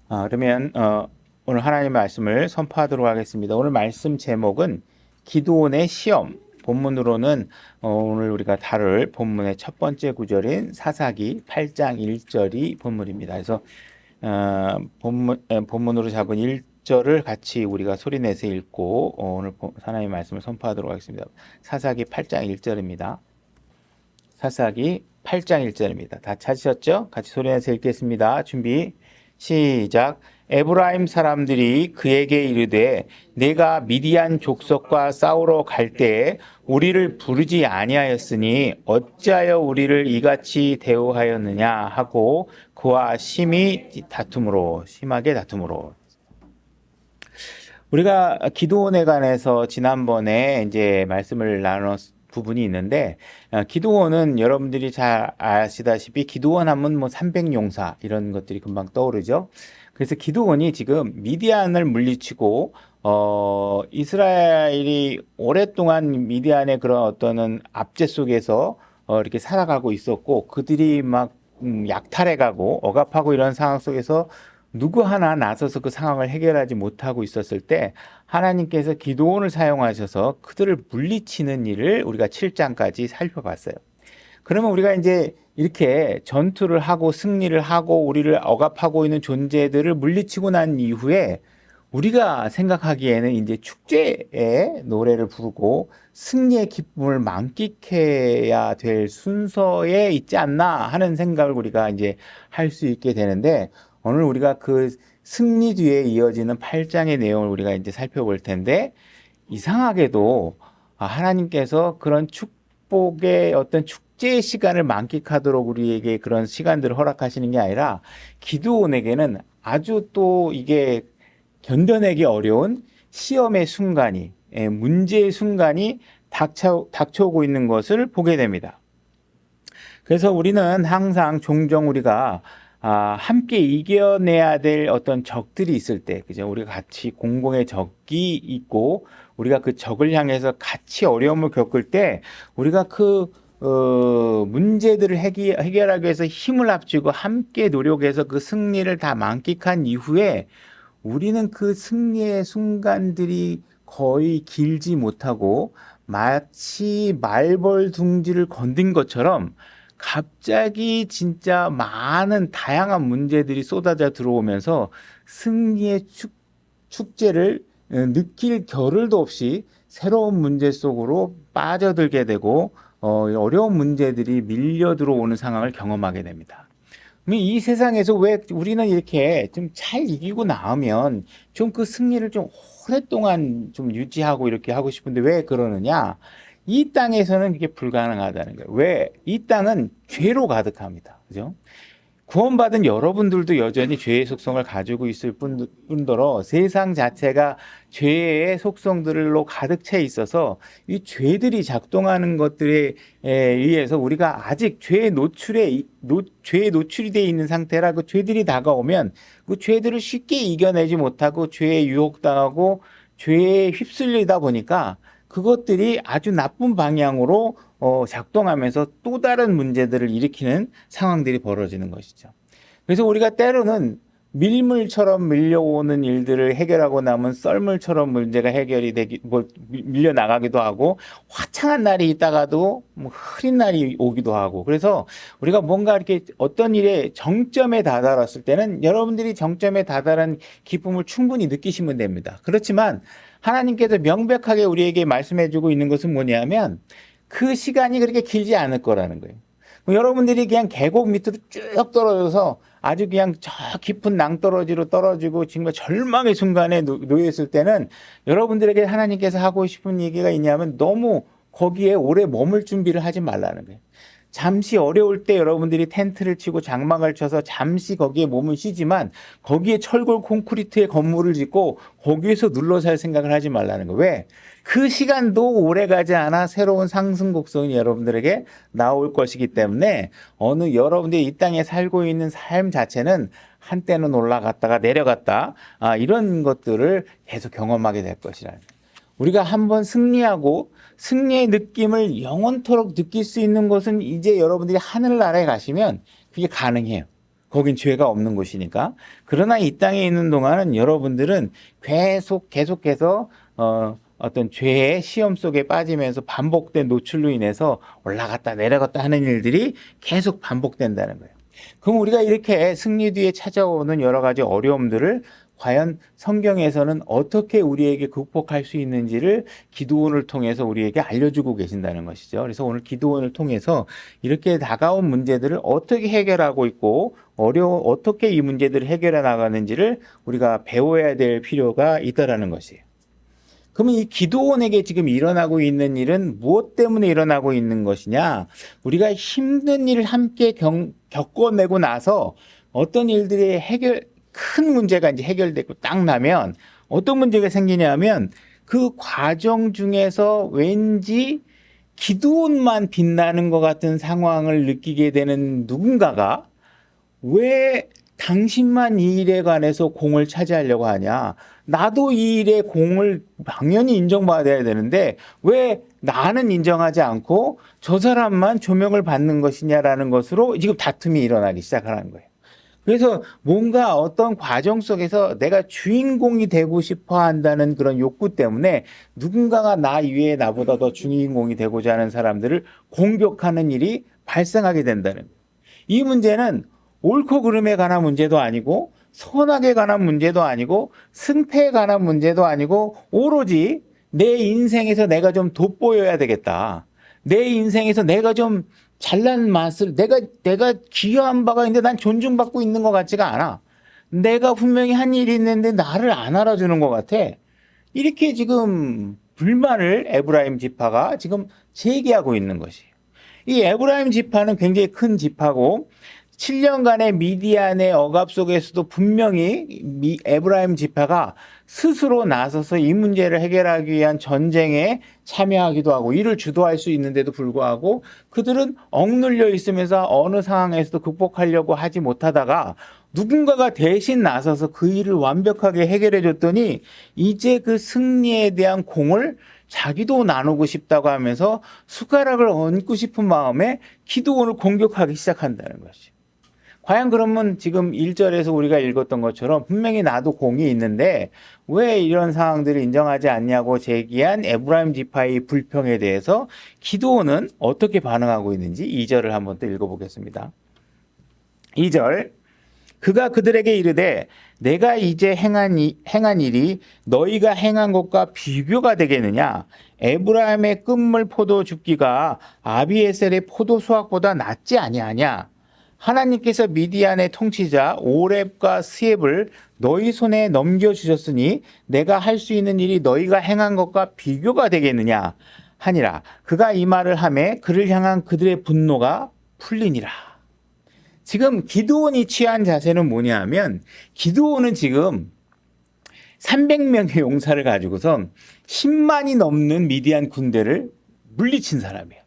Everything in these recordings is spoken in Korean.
그러면 오늘 하나님의 말씀을 선포하도록 하겠습니다. 오늘 말씀 제목은 기드온의 시험. 본문으로는 오늘 우리가 다룰 본문의 첫 번째 구절인 사사기 8장 1절이 본문입니다. 그래서 본문으로 잡은 1절을 같이 우리가 소리내서 읽고 오늘 하나님의 말씀을 선포하도록 하겠습니다. 사사기 8장 1절입니다. 사사기 8장 1절입니다. 다 찾으셨죠? 같이 소리내서 읽겠습니다. 준비 시작. 에브라임 사람들이 그에게 이르되 내가 미디안 족속과 싸우러 갈 때에 우리를 부르지 아니하였으니 어찌하여 우리를 이같이 대우하였느냐 하고 그와 심하게 다툼으로. 우리가 기드온에 관해서 지난번에 이제 말씀을 나눴 부분이 있는데, 기드온은 여러분들이 잘 아시다시피 기드온 하면 뭐 300용사 이런 것들이 금방 떠오르죠. 그래서 기드온이 지금 미디안을 물리치고 이스라엘이 오랫동안 미디안의 그런 어떤 압제 속에서 이렇게 살아가고 있었고, 그들이 막 약탈해가고 억압하고 이런 상황 속에서 누구 하나 나서서 그 상황을 해결하지 못하고 있었을 때 하나님께서 기드온을 사용하셔서 그들을 물리치는 일을 우리가 7장까지 살펴봤어요. 그러면 우리가 이제 이렇게 전투를 하고 승리를 하고 우리를 억압하고 있는 존재들을 물리치고 난 이후에 우리가 생각하기에는 이제 축제의 노래를 부르고 승리의 기쁨을 만끽해야 될 순서에 있지 않나 하는 생각을 우리가 이제 할 수 있게 되는데, 오늘 우리가 그 승리 뒤에 이어지는 8장의 내용을 우리가 이제 살펴볼 텐데, 이상하게도 하나님께서 그런 축복의 어떤 축제의 시간을 만끽하도록 우리에게 그런 시간들을 허락하시는 게 아니라 기드온에게는 아주 또 이게 견뎌내기 어려운 시험의 순간이, 문제의 순간이 닥쳐오고 있는 것을 보게 됩니다. 그래서 우리는 항상 종종 우리가 함께 이겨내야 될 어떤 적들이 있을 때, 그죠? 우리가 같이 공공의 적이 있고, 우리가 그 적을 향해서 같이 어려움을 겪을 때, 우리가 문제들을 해결하기 위해서 힘을 합치고 함께 노력해서 그 승리를 다 만끽한 이후에, 우리는 그 승리의 순간들이 거의 길지 못하고, 마치 말벌 둥지를 건든 것처럼, 갑자기 진짜 많은 다양한 문제들이 쏟아져 들어오면서 승리의 축제를 느낄 겨를도 없이 새로운 문제 속으로 빠져들게 되고 어려운 문제들이 밀려 들어오는 상황을 경험하게 됩니다. 이 세상에서 왜 우리는 이렇게 좀 잘 이기고 나오면 좀 그 승리를 좀 오랫동안 좀 유지하고 이렇게 하고 싶은데 왜 그러느냐? 이 땅에서는 그게 불가능하다는 거예요. 왜? 이 땅은 죄로 가득합니다. 그죠? 구원받은 여러분들도 여전히 죄의 속성을 가지고 있을 뿐더러 세상 자체가 죄의 속성들로 가득 차 있어서 이 죄들이 작동하는 것들에 의해서 우리가 아직 죄에 노출이 되어 있는 상태라 그 죄들이 다가오면 그 죄들을 쉽게 이겨내지 못하고 죄에 유혹당하고 죄에 휩쓸리다 보니까 그것들이 아주 나쁜 방향으로 작동하면서 또 다른 문제들을 일으키는 상황들이 벌어지는 것이죠. 그래서 우리가 때로는 밀물처럼 밀려오는 일들을 해결하고 나면 썰물처럼 문제가 밀려 나가기도 하고, 화창한 날이 있다가도 흐린 날이 오기도 하고, 그래서 우리가 뭔가 이렇게 어떤 일에 정점에 다다랐을 때는 여러분들이 정점에 다다른 기쁨을 충분히 느끼시면 됩니다. 그렇지만 하나님께서 명백하게 우리에게 말씀해주고 있는 것은 뭐냐면 그 시간이 그렇게 길지 않을 거라는 거예요. 여러분들이 그냥 계곡 밑으로 쭉 떨어져서 아주 그냥 저 깊은 낭떠러지로 떨어지고 정말 절망의 순간에 놓여 있을 때는 여러분들에게 하나님께서 하고 싶은 얘기가 있냐면 너무 거기에 오래 머물 준비를 하지 말라는 거예요. 잠시 어려울 때 여러분들이 텐트를 치고 장막을 쳐서 잠시 거기에 몸을 쉬지만 거기에 철골 콘크리트의 건물을 짓고 거기에서 눌러 살 생각을 하지 말라는 거예요. 왜? 그 시간도 오래 가지 않아 새로운 상승 곡선이 여러분들에게 나올 것이기 때문에 여러분들이 이 땅에 살고 있는 삶 자체는 한때는 올라갔다가 내려갔다 이런 것들을 계속 경험하게 될 것이라는 거예요. 우리가 한번 승리하고 승리의 느낌을 영원토록 느낄 수 있는 것은 이제 여러분들이 하늘나라에 가시면 그게 가능해요. 거긴 죄가 없는 곳이니까. 그러나 이 땅에 있는 동안은 여러분들은 계속해서 어떤 죄의 시험 속에 빠지면서 반복된 노출로 인해서 올라갔다 내려갔다 하는 일들이 계속 반복된다는 거예요. 그럼 우리가 이렇게 승리 뒤에 찾아오는 여러 가지 어려움들을 과연 성경에서는 어떻게 우리에게 극복할 수 있는지를 기도원을 통해서 우리에게 알려주고 계신다는 것이죠. 그래서 오늘 기도원을 통해서 이렇게 다가온 문제들을 어떻게 해결하고 있고 어떻게 이 문제들을 해결해 나가는지를 우리가 배워야 될 필요가 있다라는 것이에요. 그러면 이 기도원에게 지금 일어나고 있는 일은 무엇 때문에 일어나고 있는 것이냐? 우리가 힘든 일을 함께 겪어내고 나서 어떤 일들이 큰 문제가 이제 해결되고 딱 나면 어떤 문제가 생기냐면 그 과정 중에서 왠지 기도원만 빛나는 것 같은 상황을 느끼게 되는 누군가가 왜 당신만 이 일에 관해서 공을 차지하려고 하냐? 나도 이 일에 공을 당연히 인정받아야 되는데 왜 나는 인정하지 않고 저 사람만 조명을 받는 것이냐라는 것으로 지금 다툼이 일어나기 시작하는 거예요. 그래서 뭔가 어떤 과정 속에서 내가 주인공이 되고 싶어 한다는 그런 욕구 때문에 누군가가 나 위에 나보다 더 주인공이 되고자 하는 사람들을 공격하는 일이 발생하게 된다는 거예요. 이 문제는 옳고 그름에 관한 문제도 아니고 선악에 관한 문제도 아니고 승패에 관한 문제도 아니고 오로지 내 인생에서 내가 좀 돋보여야 되겠다. 내 인생에서 내가 좀 잘난 맛을 내가 기여한 바가 있는데 난 존중받고 있는 것 같지가 않아. 내가 분명히 한 일이 있는데 나를 안 알아주는 것 같아. 이렇게 지금 불만을 에브라임 지파가 지금 제기하고 있는 것이에요. 이 에브라임 지파는 굉장히 큰 지파고 7년간의 미디안의 억압 속에서도 분명히 에브라임 지파가 스스로 나서서 이 문제를 해결하기 위한 전쟁에 참여하기도 하고 이를 주도할 수 있는데도 불구하고 그들은 억눌려 있으면서 어느 상황에서도 극복하려고 하지 못하다가 누군가가 대신 나서서 그 일을 완벽하게 해결해 줬더니 이제 그 승리에 대한 공을 자기도 나누고 싶다고 하면서 숟가락을 얹고 싶은 마음에 기드온을 공격하기 시작한다는 것이죠. 과연 그러면 지금 1절에서 우리가 읽었던 것처럼 분명히 나도 공이 있는데 왜 이런 상황들을 인정하지 않냐고 제기한 에브라임 지파의 불평에 대해서 기드온은 어떻게 반응하고 있는지 2절을 한번 또 읽어보겠습니다. 2절 그가 그들에게 이르되 내가 이제 행한 일이 너희가 행한 것과 비교가 되겠느냐? 에브라임의 끝물 포도 줍기가 아비에셀의 포도 수확보다 낫지 아니하냐? 하나님께서 미디안의 통치자 오렙과 스엡을 너희 손에 넘겨주셨으니 내가 할 수 있는 일이 너희가 행한 것과 비교가 되겠느냐 하니라. 그가 이 말을 하매 그를 향한 그들의 분노가 풀리니라. 지금 기드온이 취한 자세는 뭐냐 하면 기드온은 지금 300명의 용사를 가지고서 10만이 넘는 미디안 군대를 물리친 사람이에요.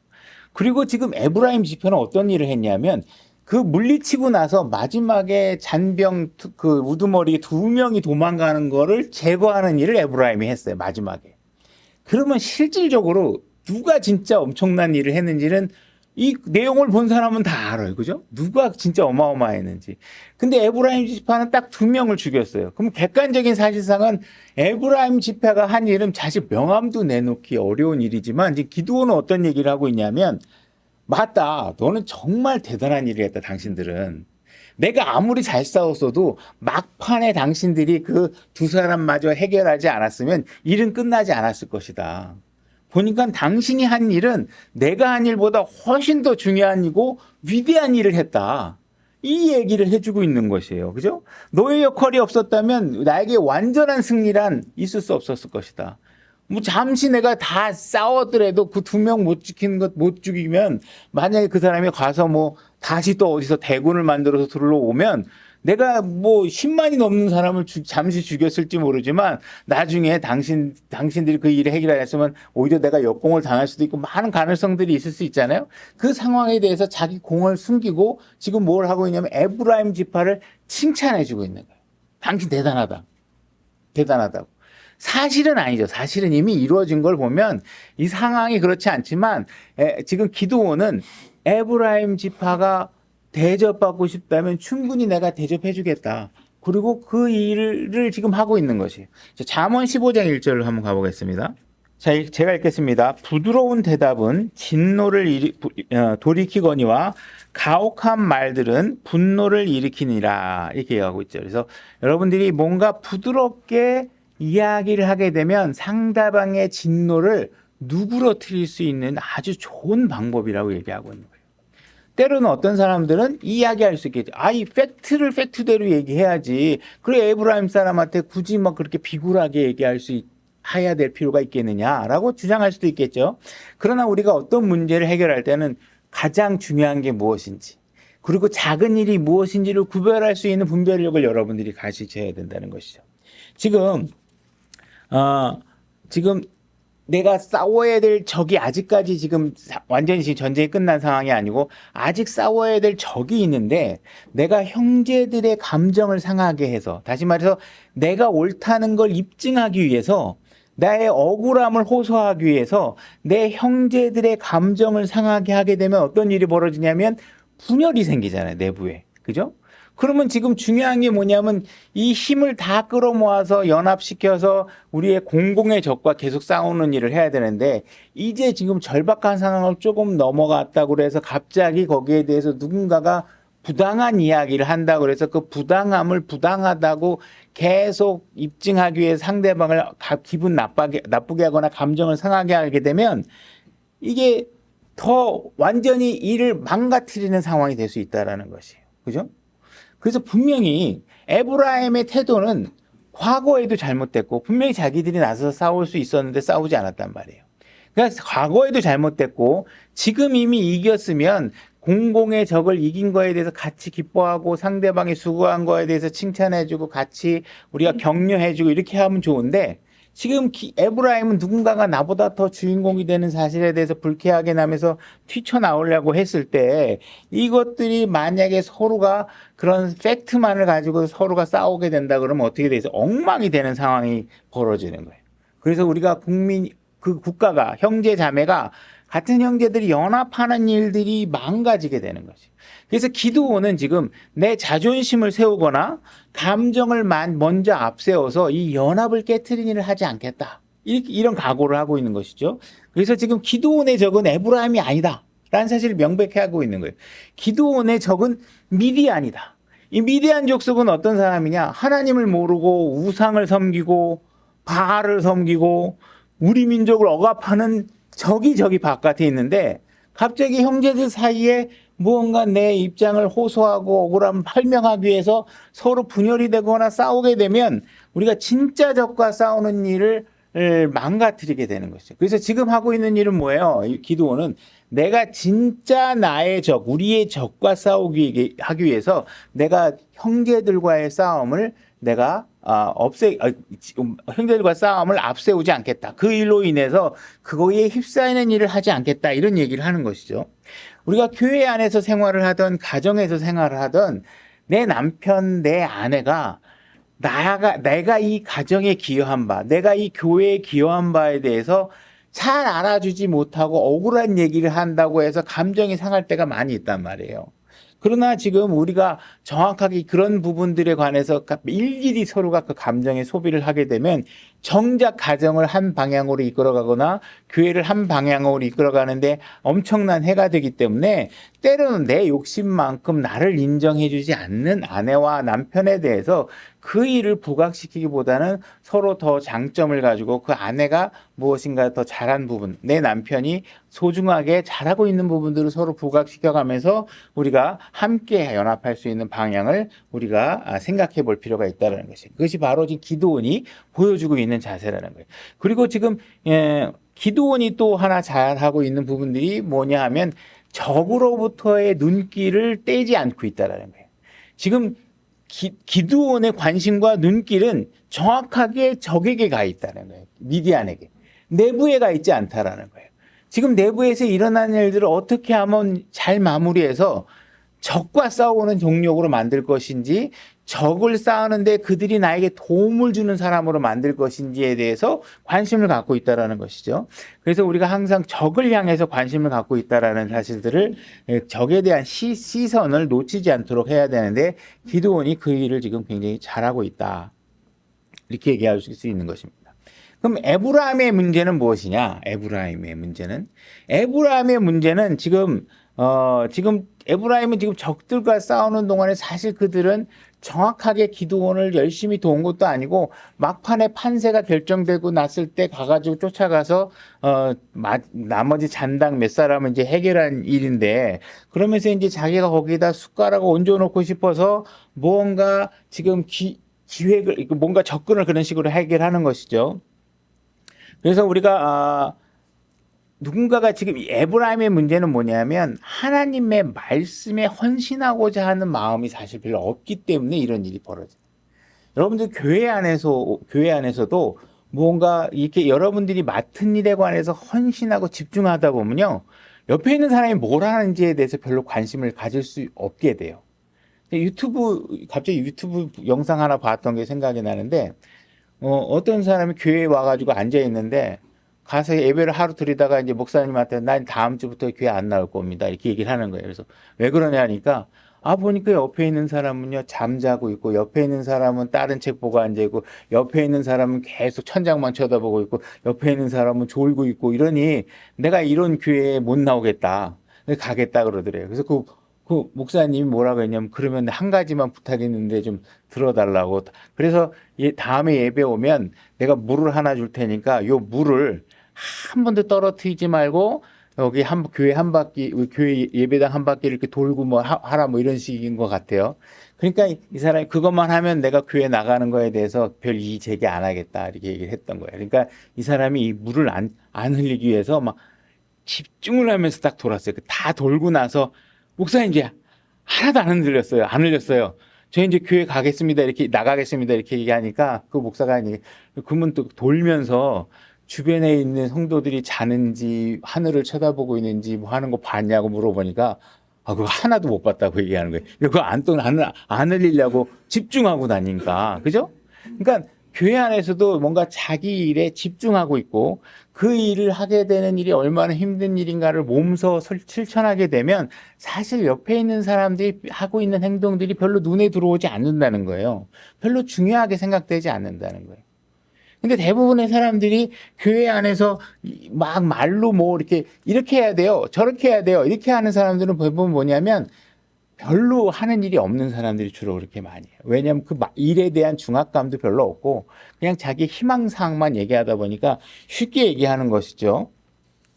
그리고 지금 에브라임 지파는 어떤 일을 했냐면 그 물리치고 나서 마지막에 잔병 그 우두머리 2명이 도망가는 거를 제거하는 일을 에브라임이 했어요. 마지막에. 그러면 실질적으로 누가 진짜 엄청난 일을 했는지는 이 내용을 본 사람은 다 알아요. 그죠? 누가 진짜 어마어마했는지. 근데 에브라임 지파는 딱 2명을 죽였어요. 그럼 객관적인 사실상은 에브라임 지파가 한 일은 사실 명함도 내놓기 어려운 일이지만 이제 기드온은 어떤 얘기를 하고 있냐면 맞다. 너는 정말 대단한 일을 했다. 당신들은. 내가 아무리 잘 싸웠어도 막판에 당신들이 그 2사람마저 해결하지 않았으면 일은 끝나지 않았을 것이다. 보니까 당신이 한 일은 내가 한 일보다 훨씬 더 중요한 일이고 위대한 일을 했다. 이 얘기를 해주고 있는 것이에요. 그죠? 너의 역할이 없었다면 나에게 완전한 승리란 있을 수 없었을 것이다. 뭐 잠시 내가 다 싸웠더라도 그 2명 못 지키는 것 못 죽이면 만약에 그 사람이 가서 뭐 다시 또 어디서 대군을 만들어서 들어오면 내가 뭐 10만이 넘는 사람을 잠시 죽였을지 모르지만 나중에 당신들이 그 일을 해결했으면 오히려 내가 역공을 당할 수도 있고 많은 가능성들이 있을 수 있잖아요. 그 상황에 대해서 자기 공을 숨기고 지금 뭘 하고 있냐면 에브라임 지파를 칭찬해주고 있는 거예요. 당신 대단하다. 대단하다고. 사실은 아니죠. 사실은 이미 이루어진 걸 보면 이 상황이 그렇지 않지만 지금 기드온은 에브라임 지파가 대접받고 싶다면 충분히 내가 대접해주겠다. 그리고 그 일을 지금 하고 있는 것이에요. 잠언 15장 1절을 한번 가보겠습니다. 자, 제가 읽겠습니다. 부드러운 대답은 진노를 돌이키거니와 가혹한 말들은 분노를 일으키니라. 이렇게 얘기하고 있죠. 그래서 여러분들이 뭔가 부드럽게 이야기를 하게 되면 상대방의 진노를 누그러뜨릴 수 있는 아주 좋은 방법이라고 얘기하고 있는 거예요. 때로는 어떤 사람들은 이야기할 수 있겠죠. 이 팩트를 팩트대로 얘기해야지. 그래, 에브라임 사람한테 굳이 막 그렇게 비굴하게 얘기할 수 해야 될 필요가 있겠느냐라고 주장할 수도 있겠죠. 그러나 우리가 어떤 문제를 해결할 때는 가장 중요한 게 무엇인지, 그리고 작은 일이 무엇인지를 구별할 수 있는 분별력을 여러분들이 가지셔야 된다는 것이죠. 지금 내가 싸워야 될 적이 아직까지 지금 완전히 지금 전쟁이 끝난 상황이 아니고 아직 싸워야 될 적이 있는데, 내가 형제들의 감정을 상하게 해서, 다시 말해서 내가 옳다는 걸 입증하기 위해서, 나의 억울함을 호소하기 위해서 내 형제들의 감정을 상하게 하게 되면 어떤 일이 벌어지냐면 분열이 생기잖아요, 내부에. 그죠? 그러면 지금 중요한 게 뭐냐면 이 힘을 다 끌어모아서 연합시켜서 우리의 공공의 적과 계속 싸우는 일을 해야 되는데, 이제 지금 절박한 상황을 조금 넘어갔다고 그래서 갑자기 거기에 대해서 누군가가 부당한 이야기를 한다고 그래서 그 부당함을 부당하다고 계속 입증하기 위해서 상대방을 기분 나쁘게 하거나 감정을 상하게 하게 되면 이게 더 완전히 일을 망가뜨리는 상황이 될 수 있다는 것이에요. 그죠? 그래서 분명히 에브라임의 태도는 과거에도 잘못됐고 분명히 자기들이 나서서 싸울 수 있었는데 싸우지 않았단 말이에요. 그러니까 과거에도 잘못됐고 지금 이미 이겼으면 공공의 적을 이긴 거에 대해서 같이 기뻐하고 상대방이 수고한 거에 대해서 칭찬해주고 같이 우리가 격려해주고 이렇게 하면 좋은데, 지금 에브라임은 누군가가 나보다 더 주인공이 되는 사실에 대해서 불쾌하게 나면서 튀쳐나오려고 했을 때, 이것들이 만약에 서로가 그런 팩트만을 가지고 서로가 싸우게 된다 그러면 어떻게 돼서 엉망이 되는 상황이 벌어지는 거예요. 그래서 우리가 국가가, 형제 자매가 같은 형제들이 연합하는 일들이 망가지게 되는 거지. 그래서 기드온은 지금 내 자존심을 세우거나 감정을 먼저 앞세워서 이 연합을 깨트리는 일을 하지 않겠다, 이런 각오를 하고 있는 것이죠. 그래서 지금 기드온의 적은 에브라임이 아니다 라는 사실을 명백히 하고 있는 거예요. 기드온의 적은 미디안이다. 이 미디안 족속은 어떤 사람이냐, 하나님을 모르고 우상을 섬기고 바알을 섬기고 우리 민족을 억압하는 적이 바깥에 있는데, 갑자기 형제들 사이에 무언가 내 입장을 호소하고 억울함을 설명하기 위해서 서로 분열이 되거나 싸우게 되면 우리가 진짜 적과 싸우는 일을 망가뜨리게 되는 것이죠. 그래서 지금 하고 있는 일은 뭐예요? 기드온은 내가 진짜 나의 적, 우리의 적과 하기 위해서 내가 형제들과의 싸움을 내가 형제들과 싸움을 앞세우지 않겠다. 그 일로 인해서 그거에 휩싸이는 일을 하지 않겠다. 이런 얘기를 하는 것이죠. 우리가 교회 안에서 생활을 하던 가정에서 생활을 하던 내 남편, 내 아내가 내가 이 가정에 기여한 바, 내가 이 교회에 기여한 바에 대해서 잘 알아주지 못하고 억울한 얘기를 한다고 해서 감정이 상할 때가 많이 있단 말이에요. 그러나 지금 우리가 정확하게 그런 부분들에 관해서 일일이 서로가 그 감정의 소비를 하게 되면 정작 가정을 한 방향으로 이끌어가거나 교회를 한 방향으로 이끌어가는데 엄청난 해가 되기 때문에, 때로는 내 욕심만큼 나를 인정해주지 않는 아내와 남편에 대해서 그 일을 부각시키기보다는 서로 더 장점을 가지고 그 아내가 무엇인가 더 잘한 부분, 내 남편이 소중하게 잘하고 있는 부분들을 서로 부각시켜가면서 우리가 함께 연합할 수 있는 방향을 우리가 생각해 볼 필요가 있다는 것이, 그것이 바로 지금 기드온이 보여주고 있는 자세라는 거예요. 그리고 지금 기드온이 또 하나 잘하고 있는 부분들이 뭐냐 하면 적으로부터의 눈길을 떼지 않고 있다는 거예요. 지금 기드온의 관심과 눈길은 정확하게 적에게 가 있다는 거예요. 미디안에게. 내부에 가 있지 않다라는 거예요. 지금 내부에서 일어나는 일들을 어떻게 하면 잘 마무리해서 적과 싸우는 동력으로 만들 것인지, 적을 쌓았는데 그들이 나에게 도움을 주는 사람으로 만들 것인지에 대해서 관심을 갖고 있다라는 것이죠. 그래서 우리가 항상 적을 향해서 관심을 갖고 있다라는 사실들을 적에 대한 시선을 놓치지 않도록 해야 되는데 기드온이 그 일을 지금 굉장히 잘하고 있다. 이렇게 얘기할 수 있는 것입니다. 그럼 에브라임의 문제는 무엇이냐? 에브라임의 문제는 지금 에브라임은 지금 적들과 싸우는 동안에 사실 그들은 정확하게 기드온을 열심히 도운 것도 아니고 막판에 판세가 결정되고 났을 때 가가지고 쫓아가서 나머지 잔당 몇 사람은 이제 해결한 일인데 그러면서 이제 자기가 거기다 숟가락을 얹어놓고 싶어서 뭔가 지금 기획을 뭔가 접근을 그런 식으로 해결하는 것이죠. 그래서 우리가 누군가가 지금 에브라임의 문제는 뭐냐면 하나님의 말씀에 헌신하고자 하는 마음이 사실 별로 없기 때문에 이런 일이 벌어져요. 여러분들 교회 안에서도 뭔가 이렇게 여러분들이 맡은 일에 관해서 헌신하고 집중하다 보면요. 옆에 있는 사람이 뭘 하는지에 대해서 별로 관심을 가질 수 없게 돼요. 갑자기 유튜브 영상 하나 봤던 게 생각이 나는데 어떤 사람이 교회에 와가지고 앉아 있는데 가서 예배를 하루 드리다가 이제 목사님한테 난 다음 주부터 교회 안 나올 겁니다. 이렇게 얘기를 하는 거예요. 그래서 왜 그러냐 하니까 보니까 옆에 있는 사람은요 잠자고 있고 옆에 있는 사람은 다른 책 보고 앉아 있고 옆에 있는 사람은 계속 천장만 쳐다보고 있고 옆에 있는 사람은 졸고 있고 이러니 내가 이런 교회에 못 나오겠다. 가겠다 그러더래요. 그래서 그 목사님이 뭐라고 했냐면 그러면 한 가지만 부탁했는데 좀 들어달라고. 그래서 다음에 예배 오면 내가 물을 하나 줄 테니까 요 물을 한 번도 떨어뜨리지 말고 여기 교회 한 바퀴, 교회 예배당 한 바퀴 이렇게 돌고 뭐 하라 뭐 이런 식인 것 같아요. 그러니까 이 사람이 그것만 하면 내가 교회 나가는 거에 대해서 별 이의 제기 안 하겠다 이렇게 얘기를 했던 거예요. 그러니까 이 사람이 이 물을 안 흘리기 위해서 막 집중을 하면서 딱 돌았어요. 다 돌고 나서 목사님 이제 하나도 안 흔들렸어요. 안 흘렸어요. 저 이제 교회 가겠습니다. 이렇게 나가겠습니다. 이렇게 얘기하니까 그 목사가 그러면 또 돌면서 주변에 있는 성도들이 자는지 하늘을 쳐다보고 있는지 뭐 하는 거 봤냐고 물어보니까 그거 하나도 못 봤다고 얘기하는 거예요. 그거 안 흘리려고 집중하고 다니니까. 그죠? 그러니까 교회 안에서도 뭔가 자기 일에 집중하고 있고 그 일을 하게 되는 일이 얼마나 힘든 일인가를 몸소 실천하게 되면 사실 옆에 있는 사람들이 하고 있는 행동들이 별로 눈에 들어오지 않는다는 거예요. 별로 중요하게 생각되지 않는다는 거예요. 근데 대부분의 사람들이 교회 안에서 막 말로 뭐 이렇게 해야 돼요. 저렇게 해야 돼요. 이렇게 하는 사람들은 대부분 뭐냐면 별로 하는 일이 없는 사람들이 주로 그렇게 많이 해요. 왜냐하면 그 일에 대한 중압감도 별로 없고 그냥 자기 희망사항만 얘기하다 보니까 쉽게 얘기하는 것이죠.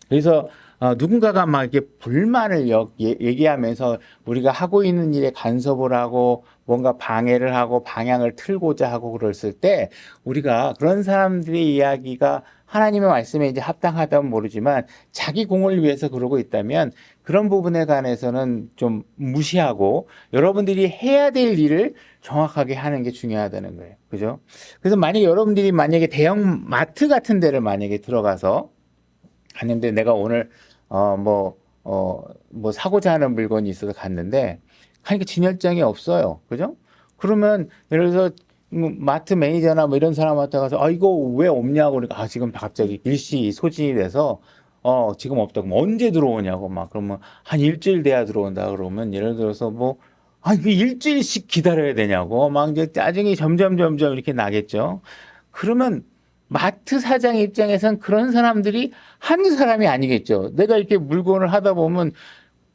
그래서 누군가가 막 이렇게 불만을 얘기하면서 우리가 하고 있는 일에 간섭을 하고 뭔가 방해를 하고 방향을 틀고자 하고 그랬을 때 우리가 그런 사람들의 이야기가 하나님의 말씀에 이제 합당하다면 모르지만 자기 공을 위해서 그러고 있다면 그런 부분에 관해서는 좀 무시하고 여러분들이 해야 될 일을 정확하게 하는 게 중요하다는 거예요. 그죠? 그래서 여러분들이 만약에 대형 마트 같은 데를 만약에 들어가서 갔는데 내가 오늘 뭐 사고자 하는 물건이 있어서 갔는데 하니까 진열장이 없어요. 그죠? 그러면 예를 들어서 마트 매니저나 뭐 이런 사람한테 가서 이거 왜 없냐고 그러니까 지금 갑자기 일시 소진이 돼서 지금 없다고. 그럼 언제 들어오냐고 막 그러면 한 일주일 돼야 들어온다 그러면 예를 들어서 이거 일주일씩 기다려야 되냐고 막 이제 짜증이 점점 이렇게 나겠죠. 그러면 마트 사장 입장에선 그런 사람들이 한두 사람이 아니겠죠. 내가 이렇게 물건을 하다 보면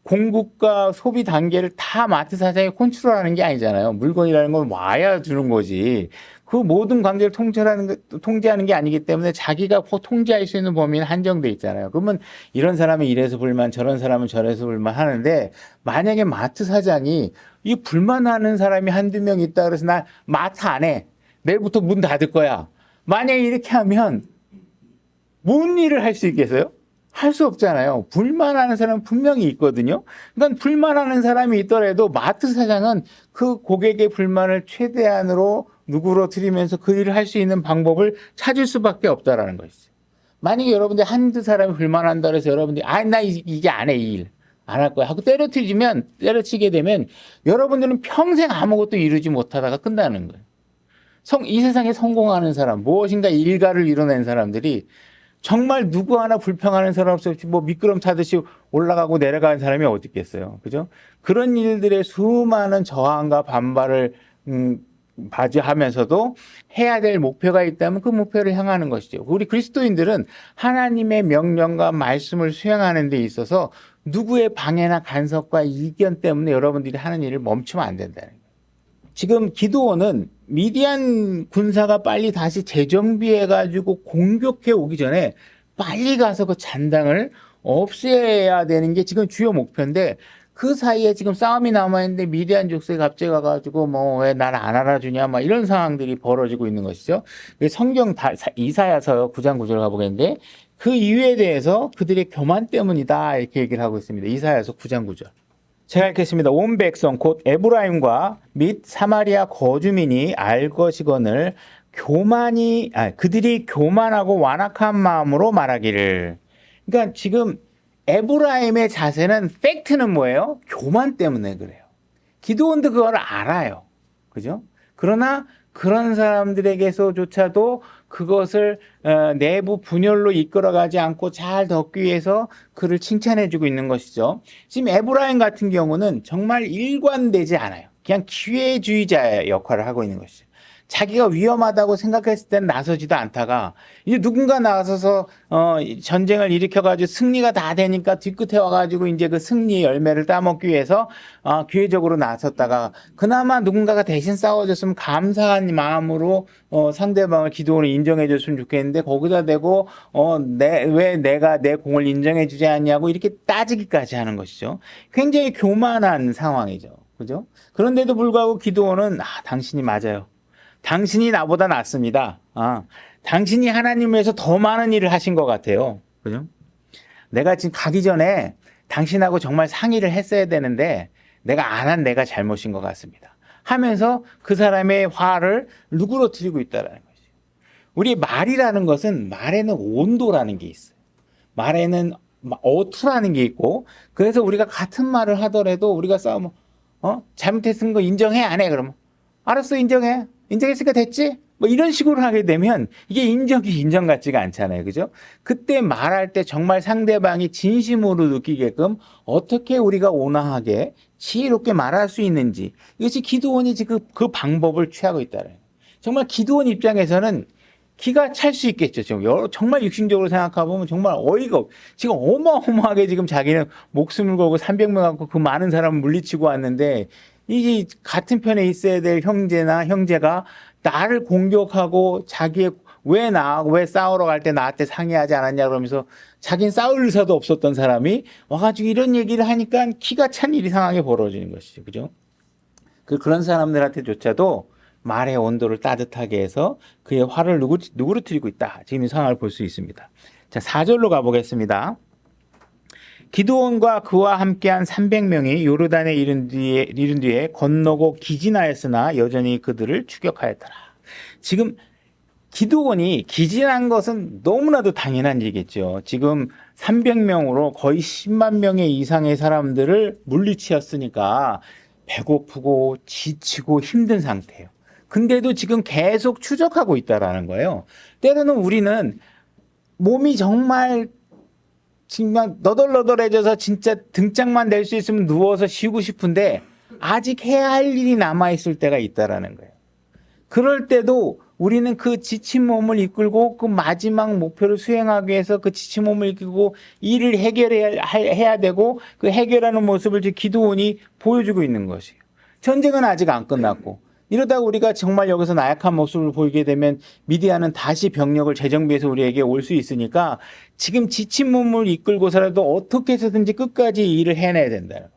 공급과 소비 단계를 다 마트 사장이 컨트롤하는 게 아니잖아요. 물건이라는 건 와야 주는 거지. 그 모든 관계를 통제하는 게 아니기 때문에 자기가 통제할 수 있는 범위는 한정돼 있잖아요. 그러면 이런 사람은 이래서 불만, 저런 사람은 저래서 불만 하는데 만약에 마트 사장이 이 불만하는 사람이 한두 명 있다 그래서 나 마트 안 해. 내일부터 문 닫을 거야. 만약에 이렇게 하면 뭔 일을 할 수 있겠어요? 할 수 없잖아요. 불만하는 사람은 분명히 있거든요. 그러니까 불만하는 사람이 있더라도 마트 사장은 그 고객의 불만을 최대한으로 누그러뜨리면서 그 일을 할 수 있는 방법을 찾을 수밖에 없다라는 것이죠. 만약에 여러분들 한두 사람이 불만한다 그래서 여러분들이 나 이게 안 해, 이 일. 안 할 거야 하고 때려치게 되면 여러분들은 평생 아무것도 이루지 못하다가 끝나는 거예요. 이 세상에 성공하는 사람, 무엇인가 일가를 이뤄낸 사람들이 정말 누구 하나 불평하는 사람 없이 뭐 미끄럼 타듯이 올라가고 내려가는 사람이 어디 있겠어요. 그죠? 그런 일들의 수많은 저항과 반발을 맞이하면서도 해야 될 목표가 있다면 그 목표를 향하는 것이죠. 우리 그리스도인들은 하나님의 명령과 말씀을 수행하는 데 있어서 누구의 방해나 간섭과 이견 때문에 여러분들이 하는 일을 멈추면 안 된다는 거예요. 지금 기드온은 미디안 군사가 빨리 다시 재정비해가지고 공격해 오기 전에 빨리 가서 그 잔당을 없애야 되는 게 지금 주요 목표인데, 그 사이에 지금 싸움이 남아있는데 미디안 족속이 갑자기 와가지고 뭐 왜 나를 안 알아주냐 막 이런 상황들이 벌어지고 있는 것이죠. 성경 이사야서 9장 9절 가보겠는데, 그 이유에 대해서 그들의 교만 때문이다 이렇게 얘기를 하고 있습니다. 이사야서 9장 9절. 제가 읽겠습니다. 온 백성 곧 에브라임과 및 사마리아 거주민이 알 것이거늘 그들이 교만하고 완악한 마음으로 말하기를. 그러니까 지금 에브라임의 자세는, 팩트는 뭐예요? 교만 때문에 그래요. 기드온도 그걸 알아요. 그죠? 그러나 그런 사람들에게서조차도 그것을 내부 분열로 이끌어가지 않고 잘 덮기 위해서 그를 칭찬해주고 있는 것이죠. 지금 에브라임 같은 경우는 정말 일관되지 않아요. 그냥 기회주의자 역할을 하고 있는 것이죠. 자기가 위험하다고 생각했을 때는 나서지도 않다가 이제 누군가 나서서 전쟁을 일으켜가지고 승리가 다 되니까 뒤끝에 와가지고 이제 그 승리의 열매를 따먹기 위해서 기회적으로 나섰다가 그나마 누군가가 대신 싸워줬으면 감사한 마음으로 상대방을 기도원을 인정해줬으면 좋겠는데, 거기다 대고 왜 내가 내 공을 인정해주지 않냐고 이렇게 따지기까지 하는 것이죠. 굉장히 교만한 상황이죠. 그죠? 그런데도 불구하고 기도원은 당신이 맞아요. 당신이 나보다 낫습니다. 당신이 하나님을 위해서 더 많은 일을 하신 것 같아요. 그죠? 내가 지금 가기 전에 당신하고 정말 상의를 했어야 되는데 내가 안 한 내가 잘못인 것 같습니다 하면서 그 사람의 화를 누그러뜨리고 있다는 것이죠. 우리 말이라는 것은, 말에는 온도라는 게 있어요. 말에는 어투라는 게 있고, 그래서 우리가 같은 말을 하더라도 우리가 싸우면 잘못했은 거 인정해? 안 해? 그러면 알았어, 인정해. 인정했으니까 됐지? 뭐 이런 식으로 하게 되면 이게 인정 같지가 않잖아요. 그죠? 그때 말할 때 정말 상대방이 진심으로 느끼게끔 어떻게 우리가 온화하게 지혜롭게 말할 수 있는지, 이것이 기드온이 지금 그 방법을 취하고 있다는 거예요. 정말 기드온 입장에서는 기가 찰 수 있겠죠. 정말 육신적으로 생각해보면 정말 어이가 없. 지금 어마어마하게 지금 자기는 목숨을 걸고 300명 갖고 그 많은 사람을 물리치고 왔는데, 이 같은 편에 있어야 될 형제가 나를 공격하고 왜 싸우러 갈 때 나한테 상의하지 않았냐 그러면서, 자기는 싸울 의사도 없었던 사람이 와가지고 이런 얘기를 하니까 기가 찬 일이 상하게 벌어지는 것이죠. 그죠? 그런 사람들한테조차도 말의 온도를 따뜻하게 해서 그의 화를 누그러뜨리고 있다. 지금 이 상황을 볼 수 있습니다. 자, 4절로 가보겠습니다. 기드온과 그와 함께한 300명이 요르단에 이른 뒤에 건너고 기진하였으나 여전히 그들을 추격하였더라. 지금 기드온이 기진한 것은 너무나도 당연한 일이겠죠. 지금 300명으로 거의 10만 명의 이상의 사람들을 물리치었으니까 배고프고 지치고 힘든 상태예요. 근데도 지금 계속 추적하고 있다라는 거예요. 때로는 우리는 몸이 정말 너덜너덜해져서 진짜 등짝만 낼 수 있으면 누워서 쉬고 싶은데 아직 해야 할 일이 남아있을 때가 있다라는 거예요. 그럴 때도 우리는 그 지친 몸을 이끌고 그 마지막 목표를 수행하기 위해서 그 지친 몸을 이끌고 일을 해야 되고, 그 해결하는 모습을 기드온이 보여주고 있는 것이에요. 전쟁은 아직 안 끝났고, 이러다가 우리가 정말 여기서 나약한 모습을 보이게 되면 미디안은 다시 병력을 재정비해서 우리에게 올 수 있으니까 지금 지친 몸을 이끌고서라도 어떻게 해서든지 끝까지 일을 해내야 된다는 거예요.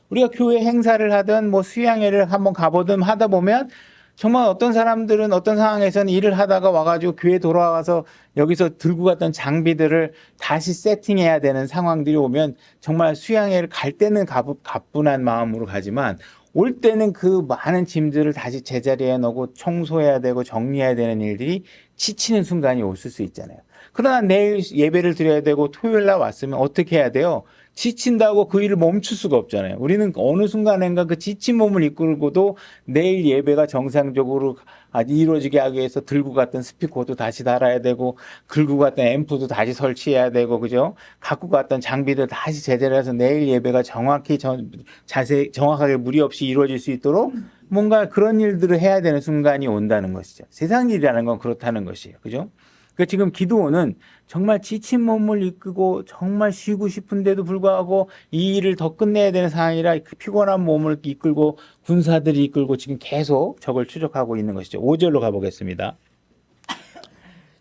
우리가 교회 행사를 하든 뭐 수양회를 한번 가보든 하다 보면 정말 어떤 사람들은 어떤 상황에서는 일을 하다가 와가지고 교회 돌아와서 여기서 들고 갔던 장비들을 다시 세팅해야 되는 상황들이 오면 정말 수양회를 갈 때는 가뿐한 마음으로 가지만 올 때는 그 많은 짐들을 다시 제자리에 넣고 청소해야 되고 정리해야 되는 일들이 지치는 순간이 올 수 있잖아요. 그러나 내일 예배를 드려야 되고 토요일 날 왔으면 어떻게 해야 돼요? 지친다고 그 일을 멈출 수가 없잖아요. 우리는 어느 순간인가 그 지친 몸을 이끌고도 내일 예배가 정상적으로 이루어지게 하기 위해서 들고 갔던 스피커도 다시 달아야 되고, 들고 갔던 앰프도 다시 설치해야 되고, 그죠? 갖고 갔던 장비들 다시 제대로 해서 내일 예배가 정확히 정확하게 무리 없이 이루어질 수 있도록 뭔가 그런 일들을 해야 되는 순간이 온다는 것이죠. 세상 일이라는 건 그렇다는 것이에요. 그죠? 그러니까 지금 기드온은 정말 지친 몸을 이끌고 정말 쉬고 싶은데도 불구하고 이 일을 더 끝내야 되는 상황이라 그 피곤한 몸을 이끌고 군사들이 이끌고 지금 계속 적을 추적하고 있는 것이죠. 5절로 가보겠습니다.